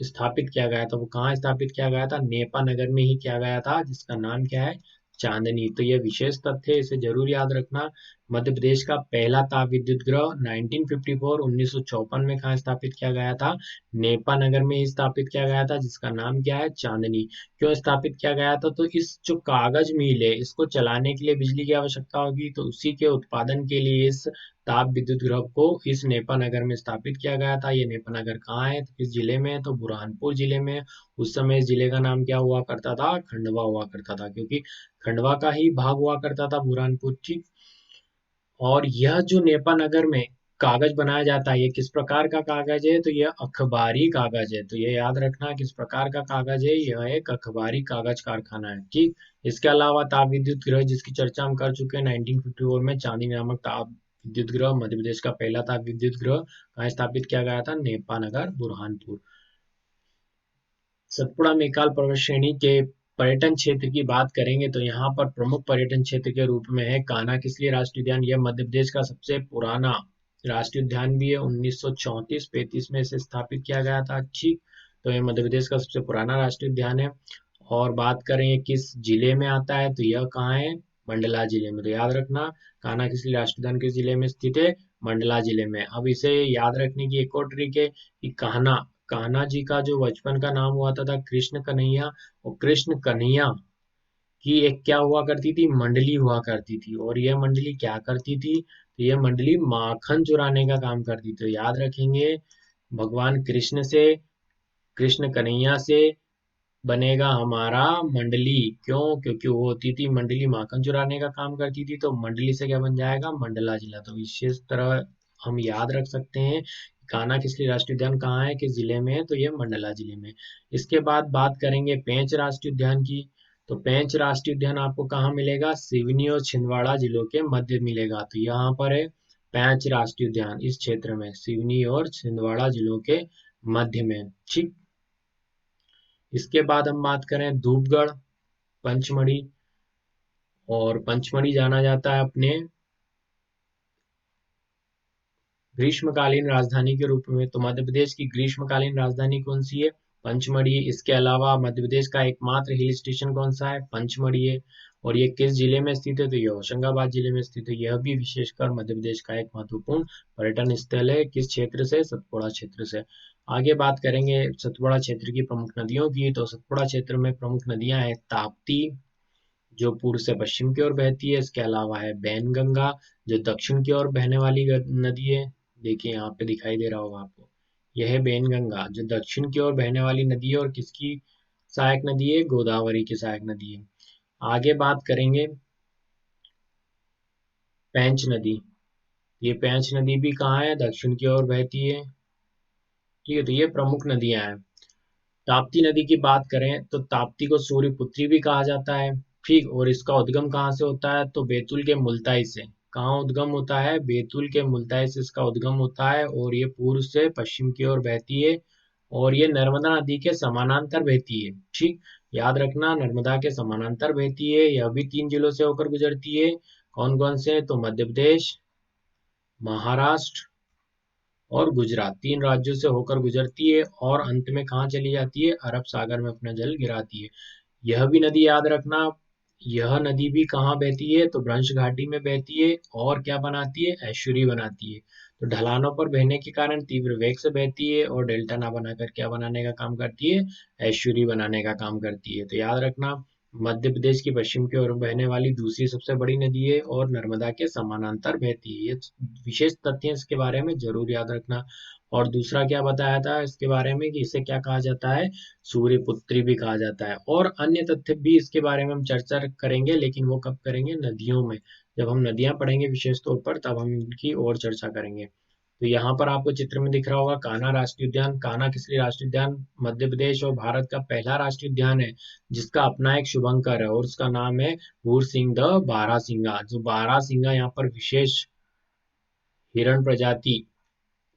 स्थापित किया गया था, वो कहाँ स्थापित किया गया था? नेपा नगर में ही किया गया था, जिसका नाम क्या है? चांदनी। तो यह विशेष तथ्य है, इसे जरूर याद रखना। मध्य प्रदेश का पहला ताप विद्युत ग्रह 1954 1954 में कहाँ स्थापित किया गया था? नेपा नगर में ही स्थापित किया गया था, जिसका नाम क्या है? चांदनी। क्यों स्थापित किया गया था? तो इस जो कागज मिल है, इसको चलाने के लिए बिजली की आवश्यकता होगी, तो उसी के उत्पादन के लिए इस ताप विद्युत गृह को इस नेपा नगर में स्थापित किया गया था। ये नेपा नगर कहाँ है? तो किस जिले में है? तो बुरहानपुर जिले में। उस समय इस जिले का नाम क्या हुआ करता था? खंडवा हुआ करता था, क्योंकि खंडवा का ही भाग हुआ करता था बुरहानपुर। ठीक, और यह जो नेपा नगर में कागज बनाया जाता है, ये किस प्रकार का कागज है? तो यह अखबारी कागज है। तो ये याद रखना किस प्रकार का कागज है, यह एक अखबारी कागज कारखाना है। ठीक, इसके अलावा ताप विद्युत गृह जिसकी चर्चा हम कर चुके हैं 1954 में, चांदनी नामक ताप विद्युत गृह, मध्य प्रदेश का पहला ताप विद्युत गृह कहाँ स्थापित किया गया था? नेपा नगर बुरहानपुर। सतपुड़ा मेकाल पर्वत श्रेणी के पर्यटन क्षेत्र की बात करेंगे तो यहाँ पर प्रमुख पर्यटन क्षेत्र के रूप में है कान्हा किसली राष्ट्रीय उद्यान। यह मध्य प्रदेश का सबसे पुराना राष्ट्रीय उद्यान भी है। 1934-35 में इसे स्थापित किया गया था। ठीक, तो यह मध्य प्रदेश का सबसे पुराना राष्ट्रीय उद्यान है। और बात करें ये किस जिले में आता है, तो यह कहाँ है? मंडला जिले में। तो याद रखना, कान्हा किसली राष्ट्रीय उद्यान किस जिले में स्थित है? मंडला जिले में। अब इसे याद रखने की एक और ट्रिक है कि कान्हा कान्हा जी का जो बचपन का नाम हुआ था कृष्ण कन्हैया। और कृष्ण कन्हैया की एक क्या हुआ करती थी? मंडली हुआ करती थी। और यह मंडली क्या करती थी? तो यह मंडली माखन चुराने का काम करती थी। तो याद रखेंगे, भगवान कृष्ण से, कृष्ण कन्हैया से बनेगा हमारा मंडली। क्यों? क्योंकि वो होती थी मंडली, माखन चुराने का काम करती थी, तो मंडली से क्या बन जाएगा? मंडला जिला। तो विशेष तरह हम याद रख सकते हैं कान्हा किसली राष्ट्रीय उद्यान कहाँ है, किस जिले में है? तो ये मंडला जिले में। इसके बाद बात करेंगे पेंच राष्ट्रीय उद्यान की। तो पेंच राष्ट्रीय उद्यान आपको कहाँ मिलेगा? सिवनी और छिंदवाड़ा जिलों के मध्य मिलेगा। तो यहाँ पर है पेंच राष्ट्रीय उद्यान, इस क्षेत्र में सिवनी और छिंदवाड़ा जिलों के मध्य में। ठीक, इसके बाद हम बात करें धूपगढ़, पंचमढ़ी। और पंचमढ़ी जाना जाता है अपने ग्रीष्मकालीन राजधानी के रूप में। तो मध्य प्रदेश की ग्रीष्मकालीन राजधानी कौन सी है? पंचमढ़ी। इसके अलावा मध्य प्रदेश का एकमात्र हिल स्टेशन कौन सा है? पंचमढ़ी है। और ये किस जिले में स्थित है? तो ये होशंगाबाद जिले में स्थित है। यह भी विशेषकर मध्य प्रदेश का एक महत्वपूर्ण पर्यटन स्थल है। किस क्षेत्र से? सतपुड़ा क्षेत्र से। आगे बात करेंगे सतपुड़ा क्षेत्र की प्रमुख नदियों की। तो सतपुड़ा क्षेत्र में प्रमुख नदियां हैं ताप्ती, जो पूर्व से पश्चिम की ओर बहती है। इसके अलावा है बैनगंगा, जो दक्षिण की ओर बहने वाली नदी है। देखिए यहाँ पे दिखाई दे रहा होगा आपको, यह है बेनगंगा, जो दक्षिण की ओर बहने वाली नदी है और किसकी सहायक नदी है? गोदावरी की सहायक नदी है। आगे बात करेंगे पेंच नदी। ये पेंच नदी भी कहाँ है? दक्षिण की ओर बहती है। ठीक है, तो ये प्रमुख नदियां हैं। ताप्ती नदी की बात करें तो ताप्ती को सूर्यपुत्री भी कहा जाता है। ठीक, और इसका उद्गम कहाँ से होता है? तो बैतूल के मुल्ताई से। कहाँ उद्गम होता है? बैतूल के मुल्ताई से इसका उद्गम होता है और ये पूर्व से पश्चिम की ओर बहती है और ये नर्मदा नदी के समानांतर बहती है। ठीक, याद रखना, नर्मदा के समानांतर बहती है। यह भी 3 जिलों से होकर गुजरती है। कौन कौन से? तो मध्य प्रदेश, महाराष्ट्र और गुजरात, 3 राज्यों से होकर गुजरती है और अंत में कहाँ चली जाती है? अरब सागर में अपना जल गिराती है। यह भी नदी याद रखना, यह नदी भी कहाँ बहती है? तो भ्रंश घाटी में बहती है और क्या बनाती है? एस्चुरी बनाती है। तो ढलानों पर बहने के कारण तीव्र वेग से बहती है और डेल्टा ना बनाकर क्या बनाने का काम करती है? एस्चुरी बनाने का काम करती है। तो याद रखना, मध्य प्रदेश की पश्चिम की ओर बहने वाली दूसरी सबसे बड़ी नदी है और नर्मदा के समानांतर बहती है। ये विशेष तथ्य इसके बारे में जरूर याद रखना। और दूसरा क्या बताया था इसके बारे में कि इसे क्या कहा जाता है? सूर्यपुत्री भी कहा जाता है। और अन्य तथ्य भी इसके बारे में हम चर्चा करेंगे, लेकिन वो कब करेंगे? नदियों में। जब हम नदियां पढ़ेंगे विशेष तौर पर, तब हम इनकी और चर्चा करेंगे। तो यहाँ पर आपको चित्र में दिख रहा होगा कान्हा राष्ट्रीय उद्यान। कान्हा किसली राष्ट्रीय उद्यान? मध्य प्रदेश और भारत का पहला राष्ट्रीय उद्यान है जिसका अपना एक शुभंकर है और उसका नाम है भूरसिंह द बारहसिंगा। जो बारहसिंगा यहाँ पर विशेष हिरण प्रजाति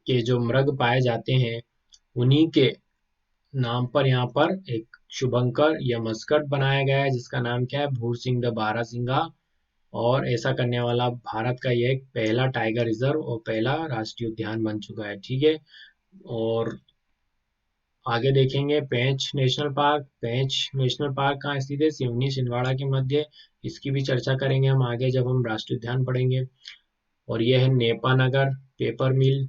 के जो मृग पाए जाते हैं, उन्हीं के नाम पर यहाँ पर एक शुभंकर या मस्कट बनाया गया है जिसका नाम क्या है? भूरसिंह द बारहसिंगा। और ऐसा करने वाला भारत का यह एक पहला टाइगर रिजर्व और पहला राष्ट्रीय उद्यान बन चुका है। ठीक है, और आगे देखेंगे पेंच नेशनल पार्क। पेंच नेशनल पार्क कहाँ स्थित है? सिवनी छिंदवाड़ा के मध्य। इसकी भी चर्चा करेंगे हम आगे जब हम राष्ट्रीय उद्यान पढ़ेंगे। और यह है नेपा नगर पेपर मिल।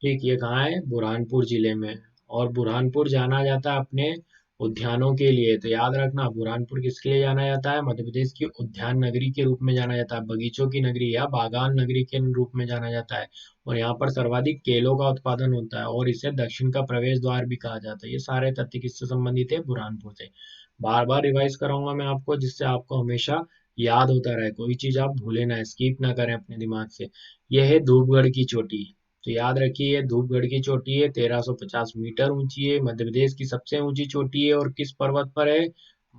ठीक, ये कहाँ है? बुरहानपुर जिले में। और बुरहानपुर जाना जाता है अपने उद्यानों के लिए। तो याद रखना, बुरहानपुर किसके लिए जाना जाता है? मध्य प्रदेश की उद्यान नगरी के रूप में जाना जाता है, बगीचों की नगरी या बागान नगरी के रूप में जाना जाता है। और यहाँ पर सर्वाधिक केलों का उत्पादन होता है और इसे दक्षिण का प्रवेश द्वार भी कहा जाता है। ये सारे तथ्य किससे संबंधित है? बुरहानपुर से। बार बार रिवाइज कराऊंगा मैं आपको, जिससे आपको हमेशा याद होता रहे, कोई चीज आप भूले ना, स्किप ना करें अपने दिमाग से। यह है धूपगढ़ की चोटी। तो याद रखिए, ये धूपगढ़ की चोटी है, 1350 मीटर ऊंची है, मध्य प्रदेश की सबसे ऊंची चोटी है और किस पर्वत पर है?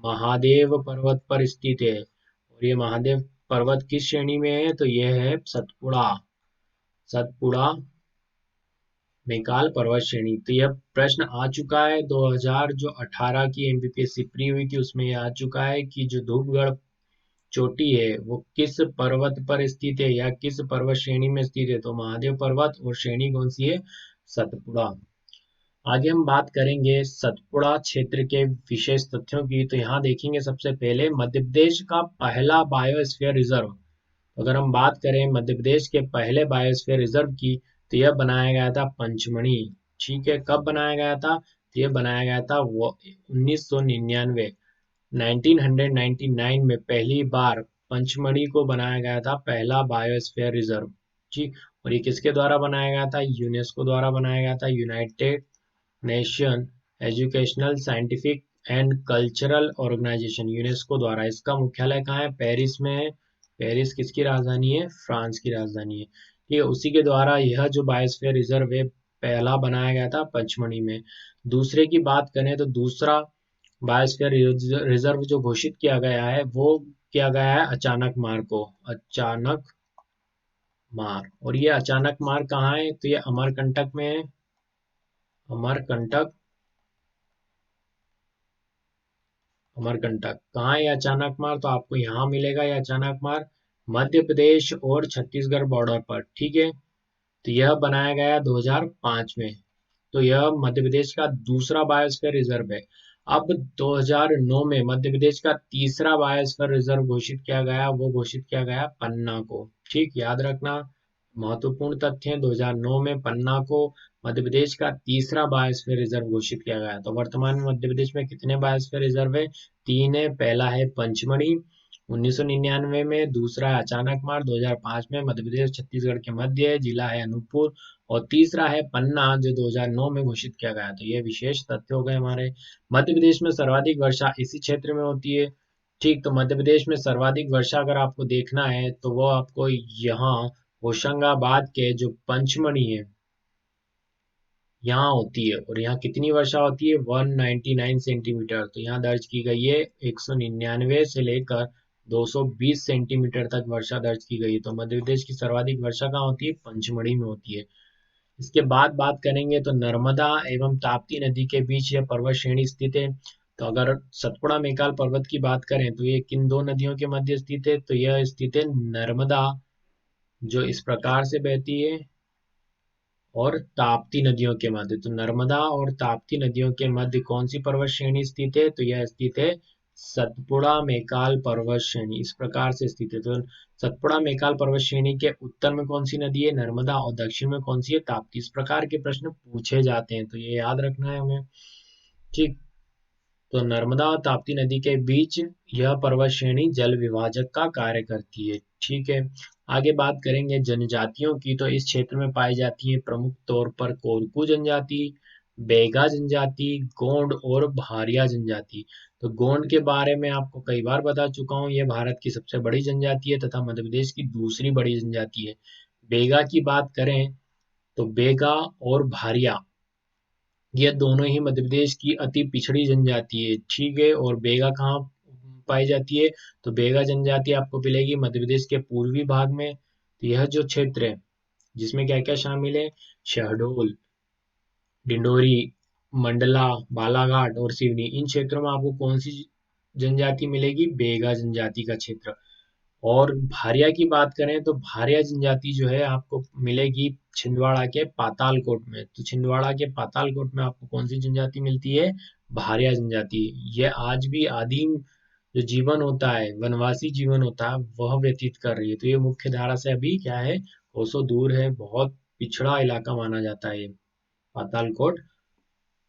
महादेव पर्वत पर स्थित है। और ये महादेव पर्वत किस श्रेणी में है? तो यह है सतपुड़ा। सतपुड़ा मैकाल पर्वत श्रेणी। तो यह प्रश्न आ चुका है 2000 जो 18 की एमपीपीएससी प्री हुई थी उसमें यह आ चुका है कि जो धूपगढ़ चोटी है वो किस पर्वत पर स्थित है या किस पर्वत श्रेणी में स्थित है? तो महादेव पर्वत। और श्रेणी कौन सी है? सतपुड़ा। आगे हम बात करेंगे सतपुड़ा क्षेत्र के विशेष तथ्यों की। तो यहाँ देखेंगे सबसे पहले मध्य प्रदेश का पहला बायोस्फीयर रिजर्व। अगर हम बात करें मध्य प्रदेश के पहले बायोस्फीयर रिजर्व की, तो यह बनाया गया था पंचमढ़ी। ठीक है, कब बनाया गया था? तो यह बनाया गया था वो 1999, 1999 में पहली बार पंचमढ़ी को बनाया गया था पहला बायोस्फीयर रिजर्व। ठीक, और ये किसके द्वारा बनाया गया था? यूनेस्को द्वारा बनाया गया था, United Nation Educational Scientific and Cultural Organization, UNESCO द्वारा। इसका मुख्यालय कहाँ है? पेरिस में है। पेरिस किसकी राजधानी है? फ्रांस की राजधानी है। ठीक है, उसी के द्वारा यह जो बायोस्फीयर रिजर्व है पहला बनाया गया था पचमढ़ी में। दूसरे की बात करें तो दूसरा बायोस्फीयर रिजर्व जो घोषित किया गया है वो किया गया है अचानक मार को। अचानक मार। और ये अचानक मार कहाँ है? तो ये अमरकंटक में है। अमरकंटक। अमरकंटक कहाँ है? अचानक मार तो आपको यहाँ मिलेगा ये अचानक मार, मध्य प्रदेश और छत्तीसगढ़ बॉर्डर पर। ठीक है, तो यह बनाया गया 2005 में। तो यह मध्य प्रदेश का दूसरा बायोस्फीयर रिजर्व है। अब 2009 में मध्य प्रदेश का तीसरा बायोस्फीयर रिजर्व घोषित किया गया, वो घोषित किया गया पन्ना को। ठीक, याद रखना, महत्वपूर्ण तथ्य है, 2009 में पन्ना को मध्य प्रदेश का तीसरा बायोस्फीयर रिजर्व घोषित किया गया। तो वर्तमान में मध्य प्रदेश में कितने बायोस्फीयर रिजर्व है? 3 है। पहला है पंचमढ़ी, 1999 में। दूसरा है अचानक मार 2005 में। मध्य प्रदेश छत्तीसगढ़ के मध्य है, जिला है अनूपपुर। और तीसरा है पन्ना, जो 2009 में घोषित किया गया। तो ये विशेष तथ्य हो गए हमारे। मध्य प्रदेश में सर्वाधिक वर्षा इसी क्षेत्र में होती है। ठीक, तो मध्य प्रदेश में सर्वाधिक वर्षा अगर आपको देखना है तो वो आपको यहाँ होशंगाबाद के जो पंचमढ़ी है यहाँ होती है। और यहाँ कितनी वर्षा होती है? 199 सेंटीमीटर। तो यहाँ दर्ज की गई है 199 से लेकर 220 सेंटीमीटर तक वर्षा दर्ज की गई है। तो मध्य प्रदेश की सर्वाधिक वर्षा कहाँ होती है? पंचमढ़ी में होती है। इसके बाद बात करेंगे तो नर्मदा एवं ताप्ती नदी के बीच यह पर्वत श्रेणी स्थित है। तो अगर सतपुड़ा मेकाल पर्वत की बात करें तो ये किन दो नदियों के मध्य स्थित है? तो यह स्थित है नर्मदा, जो इस प्रकार से बहती है, और ताप्ती नदियों के मध्य। तो नर्मदा और ताप्ती नदियों के मध्य कौन सी पर्वत श्रेणी स्थित है? तो यह स्थित है सतपुड़ा मेकाल पर्वत श्रेणी, इस प्रकार से स्थित है। तो सतपुड़ा मेकाल पर्वत श्रेणी के उत्तर में कौन सी नदी है? नर्मदा। और दक्षिण में कौन सी है? ताप्ती। इस प्रकार के प्रश्न पूछे जाते हैं, तो ये याद रखना है हमें। ठीक, तो नर्मदा और ताप्ती नदी के बीच यह पर्वत श्रेणी जल विभाजक का कार्य करती है। ठीक है, आगे बात करेंगे जनजातियों की। तो इस क्षेत्र में पाई जाती है प्रमुख तौर पर कोरकू जनजाति, बेगा जनजाति, गोंड और भारिया जनजाति। तो गोंड के बारे में आपको कई बार बता चुका हूँ, यह भारत की सबसे बड़ी जनजाति है तथा मध्य प्रदेश की दूसरी बड़ी जनजाति है। बेगा की बात करें तो बेगा और भारिया, ये दोनों ही मध्य प्रदेश की अति पिछड़ी जनजाति है। ठीक है, और बेगा कहाँ पाई जाती है? तो बेगा जनजाति आपको मिलेगी मध्य प्रदेश के पूर्वी भाग में। तो यह जो क्षेत्र है जिसमें क्या क्या शामिल है? शहडोल, डिंडोरी, मंडला, बालाघाट और सिवनी, इन क्षेत्रों में आपको कौन सी जनजाति मिलेगी? बेगा जनजाति का क्षेत्र। और भारिया की बात करें तो भारिया जनजाति जो है आपको मिलेगी छिंदवाड़ा के पातालकोट में। तो छिंदवाड़ा के पातालकोट में आपको कौन सी जनजाति मिलती है? भारिया जनजाति। यह आज भी आदिम जो जीवन होता है, वनवासी जीवन होता है, वह व्यतीत कर रही है। तो ये मुख्य धारा से अभी क्या है? कोसों दूर है, बहुत पिछड़ा इलाका माना जाता है ये पातालकोट।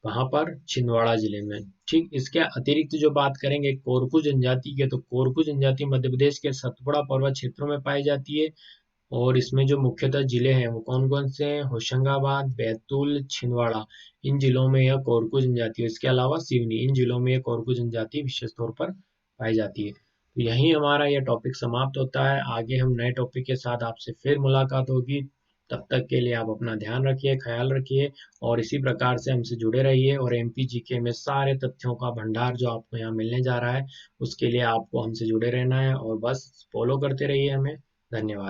कहाँ पर? छिंदवाड़ा जिले में। ठीक, इसके अतिरिक्त जो बात करेंगे कोरकू जनजाति के, तो कोरकू जनजाति मध्य प्रदेश के सतपुड़ा पर्वत क्षेत्रों में पाई जाती है। और इसमें जो मुख्यतः जिले हैं वो कौन कौन से हैं? होशंगाबाद, बैतूल, छिंदवाड़ा, इन जिलों में यह कोरकू जनजाति है। इसके अलावा सिवनी, इन जिलों में यह कोरकू जनजाति विशेष तौर पर पाई जाती है। तो यहीं हमारा यह टॉपिक समाप्त होता है। आगे हम नए टॉपिक के साथ आपसे फिर मुलाकात होगी। तब तक के लिए आप अपना ध्यान रखिए, ख्याल रखिए, और इसी प्रकार से हमसे जुड़े रहिए। और एमपीजीके में सारे तथ्यों का भंडार जो आपको यहाँ मिलने जा रहा है, उसके लिए आपको हमसे जुड़े रहना है और बस फॉलो करते रहिए हमें। धन्यवाद।